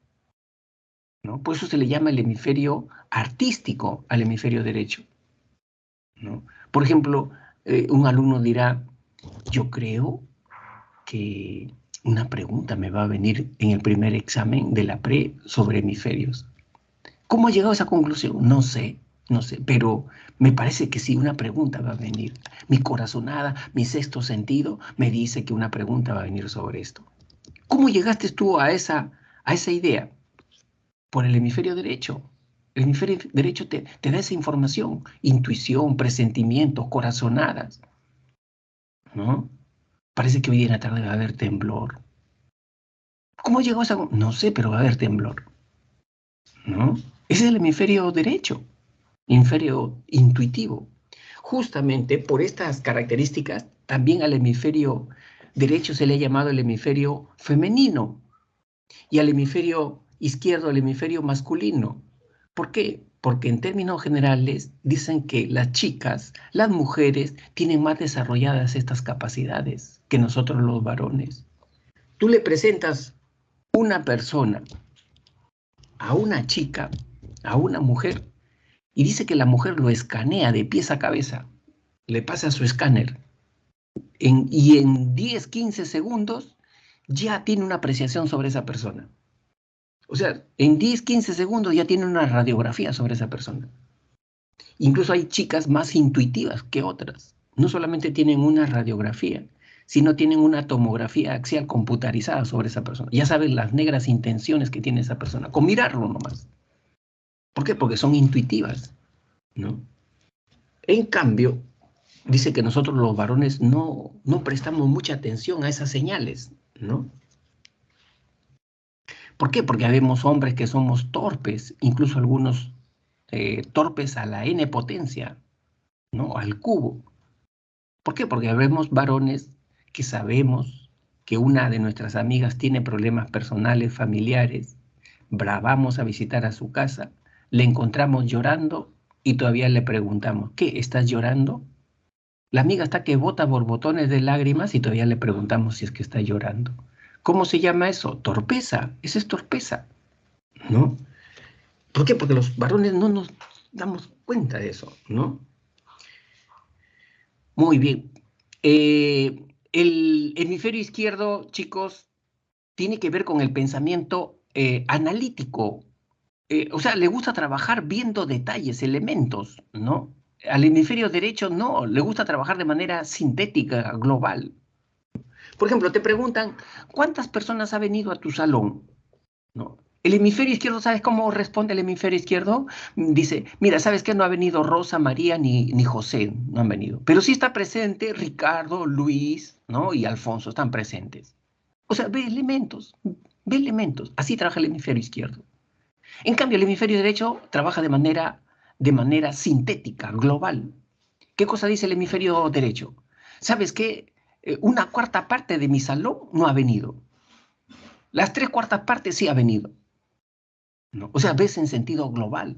¿no? Por eso se le llama el hemisferio artístico al hemisferio derecho, ¿no? Por ejemplo, un alumno dirá, yo creo que una pregunta me va a venir en el primer examen de la pre sobre hemisferios. ¿Cómo ha llegado a esa conclusión? No sé, no sé, pero me parece que sí, una pregunta va a venir. Mi corazonada, mi sexto sentido me dice que una pregunta va a venir sobre esto. ¿Cómo llegaste tú a esa idea? Por el hemisferio derecho. El hemisferio derecho te da esa información, intuición, presentimientos, corazonadas, ¿no? Parece que hoy en la tarde va a haber temblor. ¿Cómo llegó a esa? No sé, pero va a haber temblor, ¿no? Ese es el hemisferio derecho, hemisferio intuitivo. Justamente por estas características, también al hemisferio derecho se le ha llamado el hemisferio femenino y al hemisferio izquierdo el hemisferio masculino. ¿Por qué? Porque en términos generales dicen que las chicas, las mujeres, tienen más desarrolladas estas capacidades que nosotros los varones. Tú le presentas una persona a una chica, a una mujer, y dice que la mujer lo escanea de pies a cabeza. le pasa a su escáner y en 10, 15 segundos ya tiene una apreciación sobre esa persona. O sea, en 10, 15 segundos ya tiene una radiografía sobre esa persona. Incluso hay chicas más intuitivas que otras. No solamente tienen una radiografía, sino tienen una tomografía axial computarizada sobre esa persona. Ya saben las negras intenciones que tiene esa persona, con mirarlo nomás. ¿Por qué? Porque son intuitivas, ¿no? En cambio, dice que nosotros los varones no prestamos mucha atención a esas señales, ¿no? ¿Por qué? Porque habemos hombres que somos torpes, incluso algunos torpes a la n potencia, ¿no? Al cubo. ¿Por qué? Porque habemos varones que sabemos que una de nuestras amigas tiene problemas personales, familiares, vamos a visitar a su casa, le encontramos llorando y todavía le preguntamos, ¿qué? ¿Estás llorando? La amiga está que bota borbotones de lágrimas y todavía le preguntamos si es que está llorando. ¿Cómo se llama eso? Torpeza. Esa es torpeza, ¿no? ¿Por qué? Porque los varones no nos damos cuenta de eso, ¿no? Muy bien. El hemisferio izquierdo, chicos, tiene que ver con el pensamiento analítico. O sea, le gusta trabajar viendo detalles, elementos, ¿no? Al hemisferio derecho no, le gusta trabajar de manera sintética, global. Por ejemplo, te preguntan, ¿cuántas personas ha venido a tu salón? ¿No? El hemisferio izquierdo, ¿sabes cómo responde el hemisferio izquierdo? Dice, mira, ¿sabes qué? No ha venido Rosa, María ni José, no han venido. Pero sí está presente Ricardo, Luis, ¿no? Y Alfonso, están presentes. O sea, ve elementos, ve elementos. Así trabaja el hemisferio izquierdo. En cambio, el hemisferio derecho trabaja de manera sintética, global. ¿Qué cosa dice el hemisferio derecho? ¿Sabes qué? Una cuarta parte de mi salón no ha venido. Las tres cuartas partes sí ha venido, ¿no? O sea, ves en sentido global,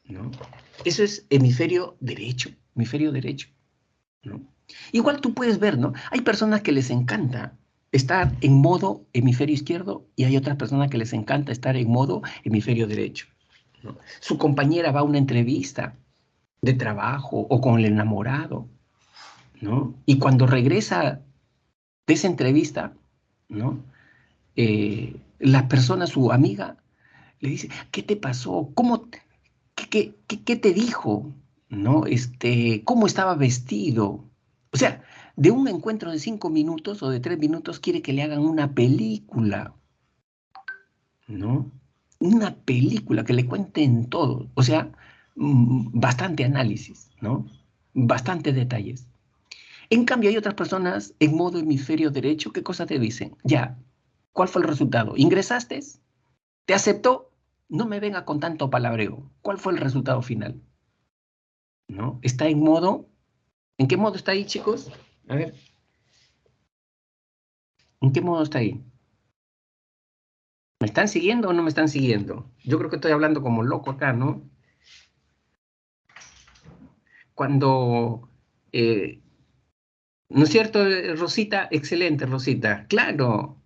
¿no? Eso es hemisferio derecho, ¿no? Igual tú puedes ver, ¿no? Hay personas que les encanta estar en modo hemisferio izquierdo y hay otras personas que les encanta estar en modo hemisferio derecho, ¿no? Su compañera va a una entrevista de trabajo o con el enamorado, ¿no? Y cuando regresa de esa entrevista, ¿no? La persona, su amiga, le dice, ¿qué te pasó? ¿Qué te dijo? ¿No? ¿Cómo estaba vestido? O sea, de un encuentro de 5 minutos o de 3 minutos quiere que le hagan una película, ¿no? Una película que le cuenten todo. O sea, bastante análisis, ¿no? Bastante detalles. En cambio, hay otras personas en modo hemisferio derecho, ¿qué cosa te dicen? Ya, ¿cuál fue el resultado? ¿Ingresaste? ¿Te aceptó? No me venga con tanto palabreo. ¿Cuál fue el resultado final? ¿No? Está en modo. ¿En qué modo está ahí, chicos? A ver, ¿en qué modo está ahí? ¿Me están siguiendo o no me están siguiendo? Yo creo que estoy hablando como loco acá, ¿no? Cuando, eh, ¿no es cierto, Rosita? Excelente, Rosita. Claro,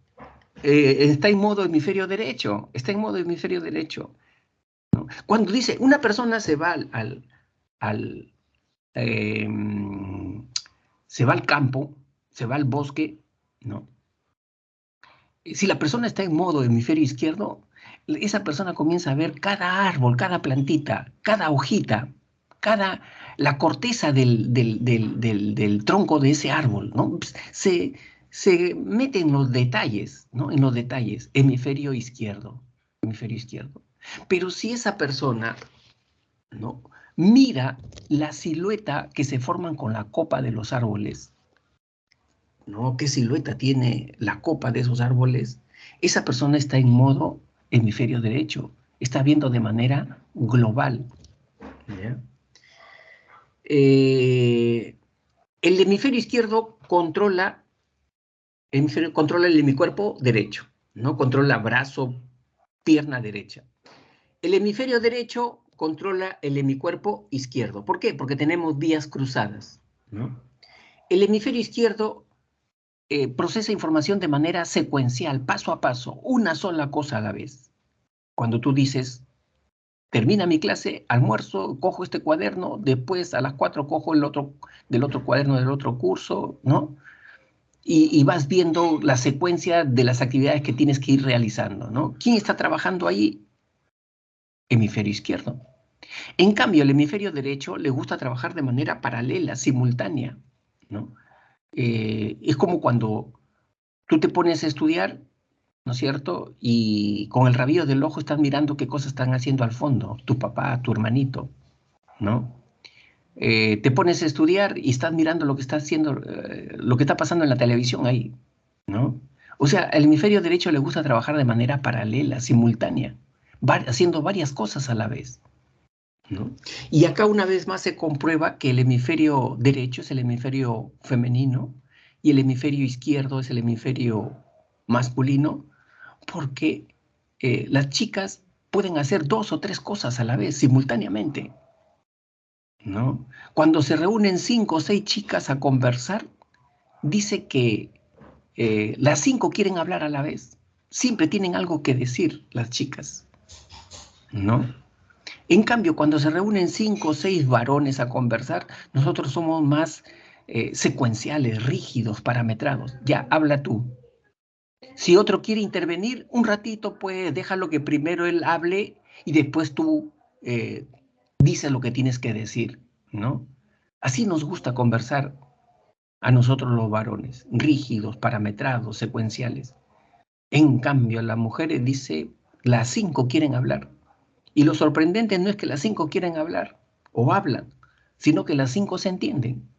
está en modo hemisferio derecho, está en modo hemisferio derecho. Cuando dice, una persona se va al, eh, se va al campo, se va al bosque, ¿no? Si la persona está en modo hemisferio izquierdo, esa persona comienza a ver cada árbol, cada plantita, cada hojita, cada, la corteza del tronco de ese árbol, ¿no? Se mete en los detalles, ¿no? En los detalles, hemisferio izquierdo. Pero si esa persona, ¿no? Mira la silueta que se forman con la copa de los árboles, ¿no? ¿Qué silueta tiene la copa de esos árboles? Esa persona está en modo hemisferio derecho, está viendo de manera global, ¿ya? Eh, el hemisferio izquierdo controla el hemicuerpo derecho, ¿no? Controla brazo, pierna derecha. El hemisferio derecho controla el hemicuerpo izquierdo. ¿Por qué? Porque tenemos vías cruzadas, ¿no? El hemisferio izquierdo procesa información de manera secuencial, paso a paso, una sola cosa a la vez. Cuando tú dices, Termina mi clase, almuerzo, cojo este cuaderno, después a las 4 cojo el otro, del otro cuaderno del otro curso, ¿no? Y vas viendo la secuencia de las actividades que tienes que ir realizando, ¿no? ¿Quién está trabajando ahí? Hemisferio izquierdo. En cambio, el hemisferio derecho le gusta trabajar de manera paralela, simultánea, ¿no? Es como cuando tú te pones a estudiar, ¿no es cierto? Y con el rabillo del ojo estás mirando qué cosas están haciendo al fondo, tu papá, tu hermanito, ¿no? Te pones a estudiar y estás mirando lo que está haciendo, lo que está pasando en la televisión ahí, ¿no? O sea, al hemisferio derecho le gusta trabajar de manera paralela, simultánea, haciendo varias cosas a la vez, ¿no? Y acá una vez más se comprueba que el hemisferio derecho es el hemisferio femenino y el hemisferio izquierdo es el hemisferio masculino, porque las chicas pueden hacer 2 o 3 cosas a la vez, simultáneamente, ¿no? Cuando se reúnen 5 o 6 chicas a conversar, dice que las 5 quieren hablar a la vez. Siempre tienen algo que decir las chicas, ¿no? En cambio, cuando se reúnen 5 o 6 varones a conversar, nosotros somos más secuenciales, rígidos, parametrados. Ya, habla tú. Si otro quiere intervenir, un ratito, pues déjalo que primero él hable y después tú dices lo que tienes que decir, ¿no? Así nos gusta conversar a nosotros los varones, rígidos, parametrados, secuenciales. En cambio, las mujeres dice, las 5 quieren hablar. Y lo sorprendente no es que las 5 quieren hablar o hablan, sino que las 5 se entienden,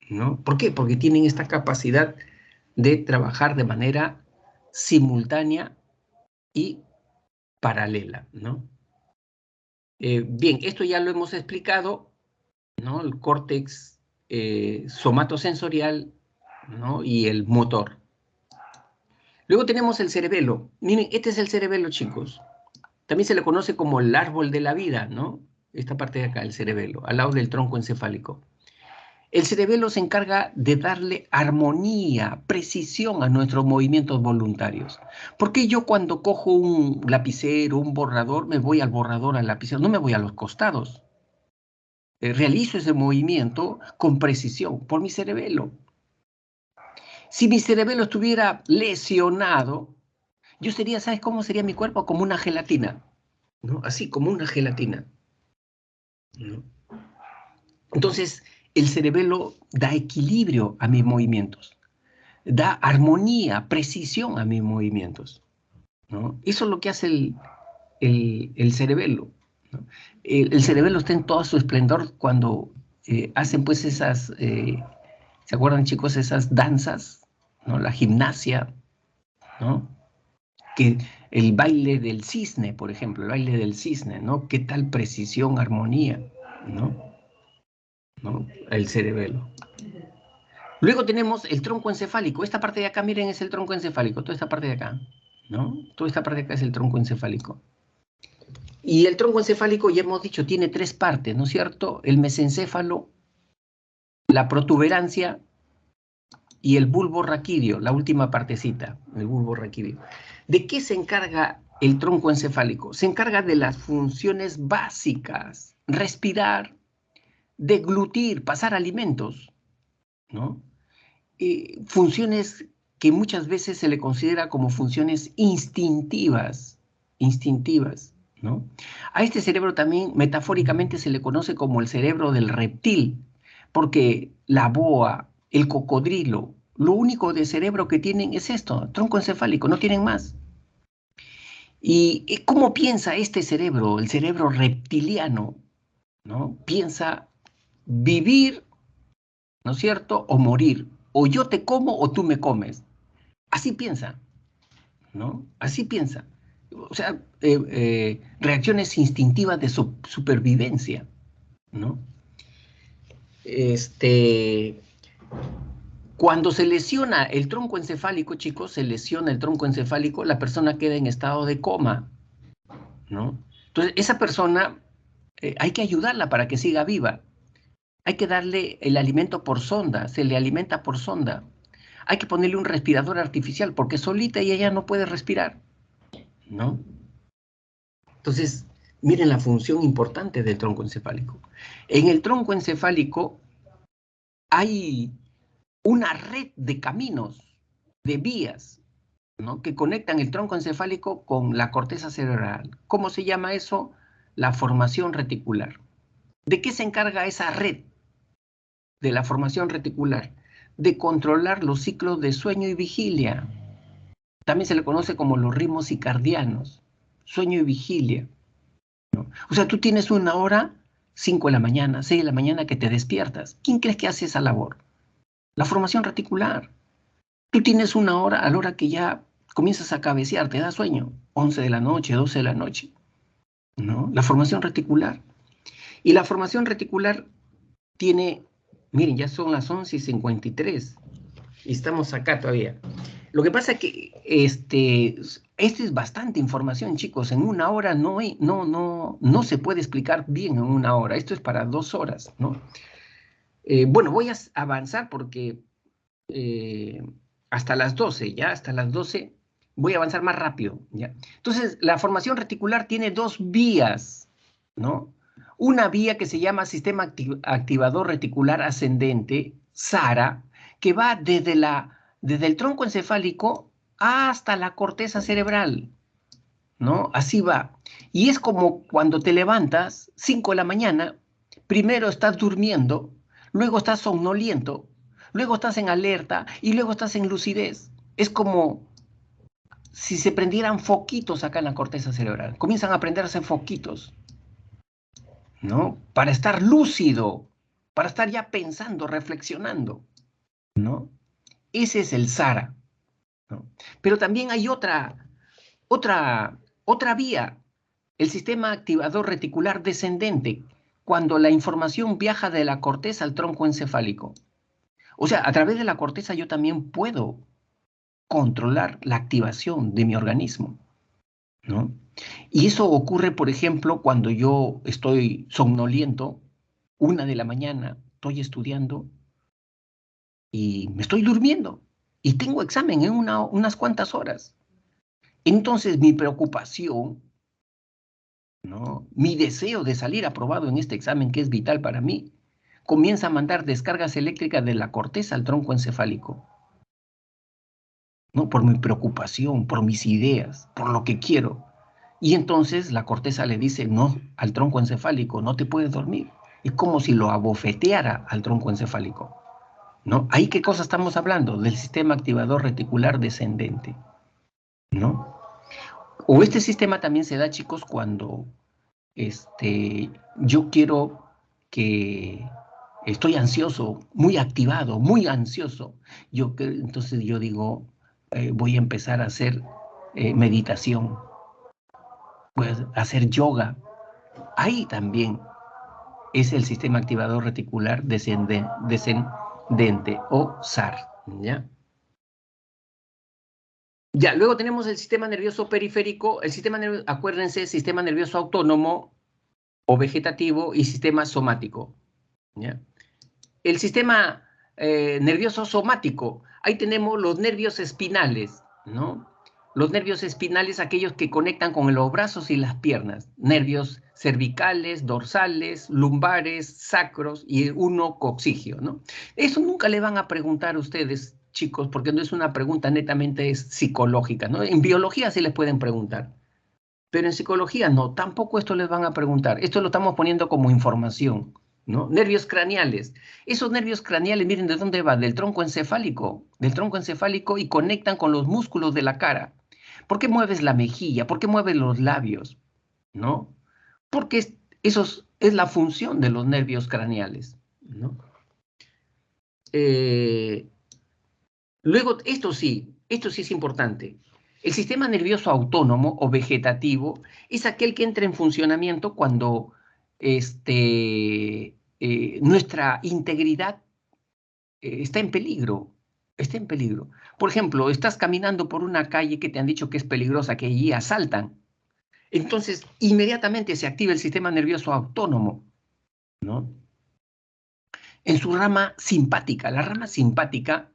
¿no? ¿Por qué? Porque tienen esta capacidad de trabajar de manera simultánea y paralela, ¿no? Bien, esto ya lo hemos explicado, ¿no? El córtex somatosensorial, ¿no? Y el motor. Luego tenemos el cerebelo. Miren, este es el cerebelo, chicos. También se le conoce como el árbol de la vida, ¿no? Esta parte de acá, el cerebelo, al lado del tronco encefálico. El cerebelo se encarga de darle armonía, precisión a nuestros movimientos voluntarios. ¿Por qué yo cuando cojo un lapicero, un borrador, me voy al borrador, al lapicero? No me voy a los costados. Realizo ese movimiento con precisión por mi cerebelo. Si mi cerebelo estuviera lesionado, yo sería, ¿sabes cómo sería mi cuerpo? Como una gelatina, ¿no? Así, como una gelatina, ¿no? Entonces, el cerebelo da equilibrio a mis movimientos, da armonía, precisión a mis movimientos, ¿no? Eso es lo que hace el cerebelo, ¿no? El cerebelo está en todo su esplendor cuando hacen pues esas, ¿se acuerdan, chicos? Esas danzas, ¿no? La gimnasia, ¿no? Que el baile del cisne, por ejemplo, el baile del cisne, ¿no? ¿Qué tal precisión, armonía, ¿no? ¿No? El cerebelo. Luego tenemos el tronco encefálico. Esta parte de acá, miren, es el tronco encefálico. Toda esta parte de acá, ¿no? Toda esta parte de acá es el tronco encefálico. Y el tronco encefálico, ya hemos dicho, tiene 3 partes, ¿no es cierto? El mesencéfalo, la protuberancia y el bulbo raquídeo, la última partecita, el bulbo raquídeo. ¿De qué se encarga el tronco encefálico? Se encarga de las funciones básicas, respirar, deglutir, pasar alimentos, ¿no? Funciones que muchas veces se le considera como funciones instintivas, ¿no? A este cerebro también metafóricamente se le conoce como el cerebro del reptil, porque la boa, el cocodrilo, lo único de cerebro que tienen es esto, tronco encefálico, no tienen más. ¿Y cómo piensa este cerebro, el cerebro reptiliano, ¿no? Piensa vivir, ¿no es cierto? O morir. O yo te como o tú me comes. Así piensa, ¿no? Así piensa. O sea, reacciones instintivas de supervivencia, ¿no? Cuando se lesiona el tronco encefálico, chicos, se lesiona el tronco encefálico, la persona queda en estado de coma, ¿no? Entonces, esa persona hay que ayudarla para que siga viva. Hay que darle el alimento por sonda, se le alimenta por sonda. Hay que ponerle un respirador artificial porque solita ella no puede respirar, ¿no? Entonces, Miren la función importante del tronco encefálico. En el tronco encefálico hay una red de caminos, de vías, ¿no?, que conectan el tronco encefálico con la corteza cerebral. ¿Cómo se llama eso? La formación reticular. ¿De qué se encarga esa red de la formación reticular? De controlar los ciclos de sueño y vigilia. También se le conoce como los ritmos circadianos, sueño y vigilia, ¿no? O sea, tú tienes una hora, 5 de la mañana, 6 de la mañana, que te despiertas. ¿Quién crees que hace esa labor? La formación reticular. Tú tienes una hora a la hora que ya comienzas a cabecear, te da sueño, 11 de la noche, 12 de la noche, ¿no? La formación reticular. Y la formación reticular tiene, miren, ya son las 11:53 y estamos acá todavía. Lo que pasa es que este es bastante información, chicos. En una hora no se puede explicar bien en una hora. Esto es para 2 horas, ¿no? Bueno, voy a avanzar porque hasta las 12, ¿ya? Hasta las 12 voy a avanzar más rápido, ¿ya? Entonces, la formación reticular tiene 2 vías, ¿no? Una vía que se llama sistema activador reticular ascendente, SARA, que va desde el tronco encefálico hasta la corteza cerebral, ¿no? Así va. Y es como cuando te levantas, 5 de la mañana, primero estás durmiendo, luego estás somnoliento, luego estás en alerta y luego estás en lucidez. Es como si se prendieran foquitos acá en la corteza cerebral. Comienzan a prenderse foquitos, ¿no? Para estar lúcido, para estar ya pensando, reflexionando, ¿no? Ese es el SARA, ¿no? Pero también hay otra vía, el sistema activador reticular descendente, cuando la información viaja de la corteza al tronco encefálico. O sea, a través de la corteza yo también puedo controlar la activación de mi organismo, ¿no? Y eso ocurre, por ejemplo, cuando yo estoy somnoliento, 1 de la mañana, estoy estudiando y me estoy durmiendo y tengo examen en unas cuantas horas. Entonces mi preocupación, ¿no?, mi deseo de salir aprobado en este examen que es vital para mí, comienza a mandar descargas eléctricas de la corteza al tronco encefálico, ¿no? Por mi preocupación, por mis ideas, por lo que quiero. Y entonces la corteza le dice no al tronco encefálico, no te puedes dormir. Es como si lo abofeteara al tronco encefálico, ¿no? ¿Ahí qué cosa estamos hablando? Del sistema activador reticular descendente, ¿no? O este sistema también se da, chicos, cuando yo quiero que estoy ansioso, muy activado, muy ansioso. Entonces yo digo, voy a empezar a hacer meditación, voy a hacer yoga. Ahí también es el sistema activador reticular descendente o SAR, ¿ya? Ya, luego tenemos el sistema nervioso periférico, acuérdense, sistema nervioso autónomo o vegetativo y sistema somático, ¿ya? El sistema nervioso somático, ahí tenemos los nervios espinales, ¿no? Los nervios espinales, aquellos que conectan con los brazos y las piernas, nervios cervicales, dorsales, lumbares, sacros y uno coxigio, ¿no? Eso nunca le van a preguntar a ustedes, chicos, porque no es una pregunta netamente psicológica, ¿no? En biología sí les pueden preguntar, pero en psicología no, tampoco esto les van a preguntar. Esto lo estamos poniendo como información, ¿no? Nervios craneales. Esos nervios craneales, miren de dónde va, del tronco encefálico y conectan con los músculos de la cara. ¿Por qué mueves la mejilla? ¿Por qué mueves los labios? ¿No? Porque eso es la función de los nervios craneales, ¿no? Luego, esto sí es importante. El sistema nervioso autónomo o vegetativo es aquel que entra en funcionamiento cuando nuestra integridad está en peligro. Está en peligro. Por ejemplo, estás caminando por una calle que te han dicho que es peligrosa, que allí asaltan. Entonces, inmediatamente se activa el sistema nervioso autónomo, ¿no? En su rama simpática. La rama simpática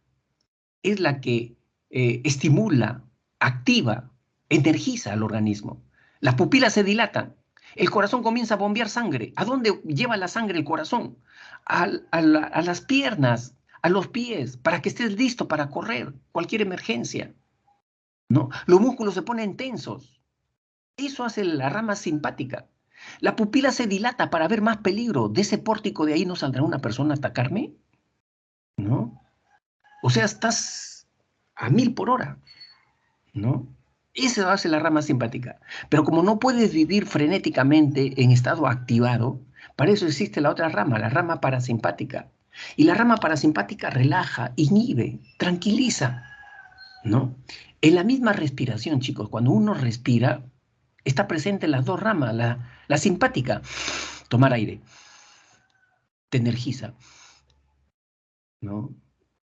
es la que estimula, activa, energiza al organismo. Las pupilas se dilatan. El corazón comienza a bombear sangre. ¿A dónde lleva la sangre el corazón? A las piernas, a los pies, para que estés listo para correr cualquier emergencia, ¿no? Los músculos se ponen tensos. Eso hace la rama simpática. La pupila se dilata para ver más peligro. ¿De ese pórtico de ahí no saldrá una persona a atacarme? ¿No? O sea, estás a 1000 por hora, ¿no? Eso hace la rama simpática. Pero como no puedes vivir frenéticamente en estado activado, para eso existe la otra rama, la rama parasimpática. Y la rama parasimpática relaja, inhibe, tranquiliza, ¿no? En la misma respiración, chicos, cuando uno respira, está presente las dos ramas, la simpática, tomar aire, te energiza, ¿no?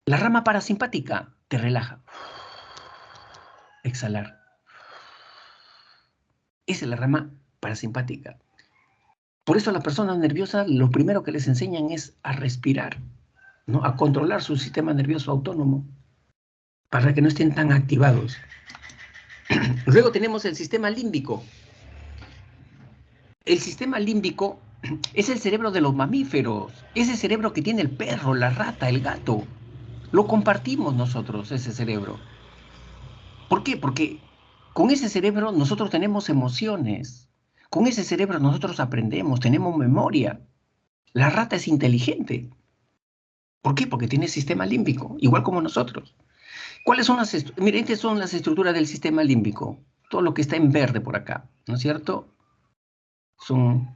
La rama parasimpática te relaja, exhalar. Esa es la rama parasimpática. Por eso a las personas nerviosas lo primero que les enseñan es a respirar, ¿no? A controlar su sistema nervioso autónomo para que no estén tan activados. Luego tenemos el sistema límbico. El sistema límbico es el cerebro de los mamíferos, ese cerebro que tiene el perro, la rata, el gato. Lo compartimos nosotros, ese cerebro. ¿Por qué? Porque con ese cerebro nosotros tenemos emociones. Con ese cerebro nosotros aprendemos, tenemos memoria. La rata es inteligente. ¿Por qué? Porque tiene sistema límbico, igual como nosotros. ¿Cuáles son Miren, estas son las estructuras del sistema límbico. Todo lo que está en verde por acá, ¿no es cierto? Son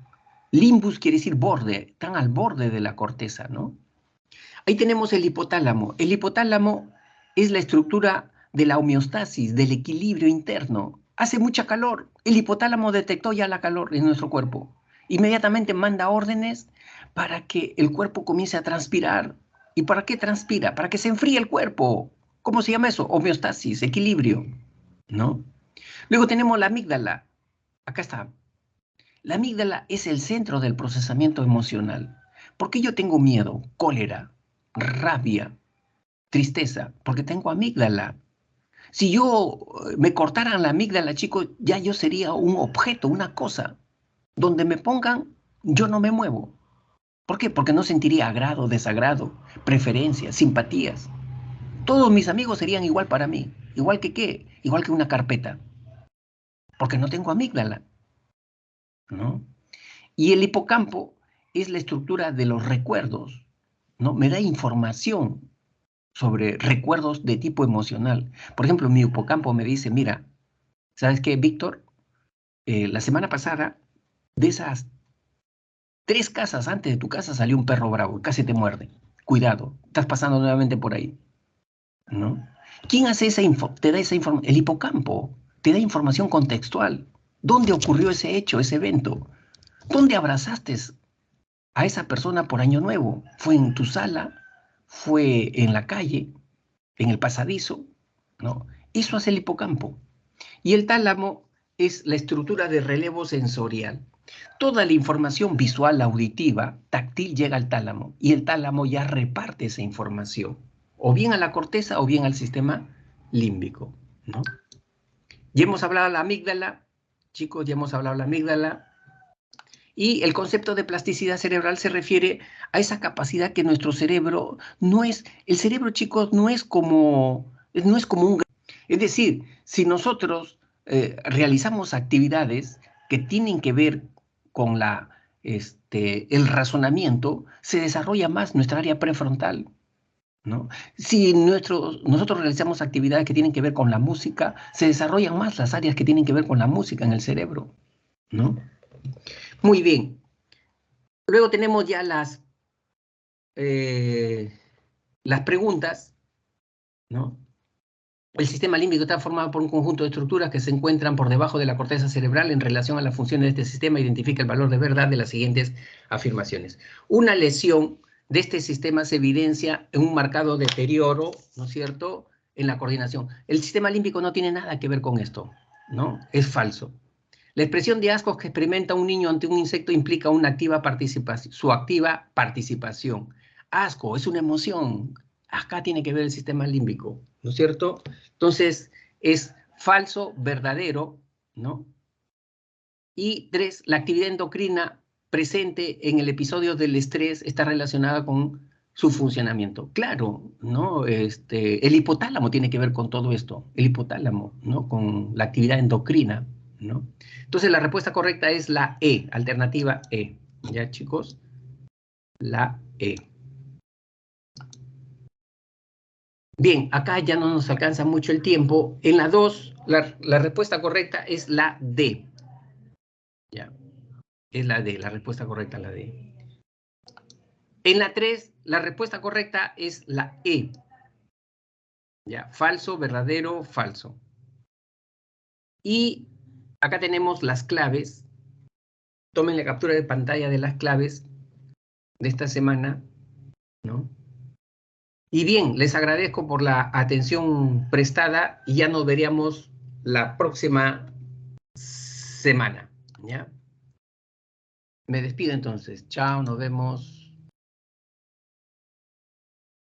limbus, quiere decir borde, están al borde de la corteza, ¿no? Ahí tenemos el hipotálamo. El hipotálamo es la estructura de la homeostasis, del equilibrio interno. Hace mucha calor. El hipotálamo detectó ya la calor en nuestro cuerpo. Inmediatamente manda órdenes para que el cuerpo comience a transpirar. ¿Y para qué transpira? Para que se enfríe el cuerpo. ¿Cómo se llama eso? Homeostasis, equilibrio, ¿no? Luego tenemos la amígdala. Acá está. La amígdala es el centro del procesamiento emocional. ¿Por qué yo tengo miedo, cólera, rabia, tristeza? Porque tengo amígdala. Si yo me cortaran la amígdala, chicos, ya yo sería un objeto, una cosa. Donde me pongan, yo no me muevo. ¿Por qué? Porque no sentiría agrado, desagrado, preferencias, simpatías. Todos mis amigos serían igual para mí. ¿Igual que qué? Igual que una carpeta. Porque no tengo amígdala, ¿no? Y el hipocampo es la estructura de los recuerdos, ¿no? Me da información sobre recuerdos de tipo emocional. Por ejemplo, mi hipocampo me dice, mira, ¿sabes qué, Víctor? La semana pasada, de esas 3 casas antes de tu casa salió un perro bravo, casi te muerde. Cuidado, estás pasando nuevamente por ahí, ¿no? ¿Quién hace te da esa información? El hipocampo te da información contextual. ¿Dónde ocurrió ese hecho, ese evento? ¿Dónde abrazaste a esa persona por Año Nuevo? ¿Fue en tu sala? ¿Fue en la calle? ¿En el pasadizo? ¿No? Eso hace el hipocampo. Y el tálamo es la estructura de relevo sensorial. Toda la información visual, auditiva, táctil llega al tálamo y el tálamo ya reparte esa información, o bien a la corteza o bien al sistema límbico, ¿no? Ya hemos hablado de la amígdala, chicos, ya hemos hablado de la amígdala. Y el concepto de plasticidad cerebral se refiere a esa capacidad que nuestro cerebro no es, el cerebro, chicos, no es como un... Es decir, si nosotros realizamos actividades que tienen que ver con el razonamiento, se desarrolla más nuestra área prefrontal, ¿no? Si nosotros realizamos actividades que tienen que ver con la música, se desarrollan más las áreas que tienen que ver con la música en el cerebro, ¿no? Muy bien. Luego tenemos ya las preguntas, ¿no? El sistema límbico está formado por un conjunto de estructuras que se encuentran por debajo de la corteza cerebral. En relación a las funciones de este sistema, identifica el valor de verdad de las siguientes afirmaciones. Una lesión de este sistema se evidencia en un marcado deterioro, ¿no es cierto?, en la coordinación. El sistema límbico no tiene nada que ver con esto, ¿no? Es falso. La expresión de asco que experimenta un niño ante un insecto implica una activa participación, su activa participación. Asco es una emoción. Acá tiene que ver el sistema límbico, ¿no es cierto? Entonces, es falso, verdadero, ¿no? Y 3, la actividad endocrina presente en el episodio del estrés está relacionada con su funcionamiento. Claro, ¿no? El hipotálamo tiene que ver con todo esto, el hipotálamo, ¿no? Con la actividad endocrina, ¿no? Entonces la respuesta correcta es la E, alternativa E. ¿Ya, chicos? La E. Bien, acá ya no nos alcanza mucho el tiempo. En la 2, la respuesta correcta es la D. Ya, es la D, la respuesta correcta es la D. En la 3, la respuesta correcta es la E. Ya, falso, verdadero, falso. Y acá tenemos las claves. Tomen la captura de pantalla de las claves de esta semana, ¿no? Y bien, les agradezco por la atención prestada y ya nos veríamos la próxima semana, ¿ya? Me despido entonces. Chao, nos vemos.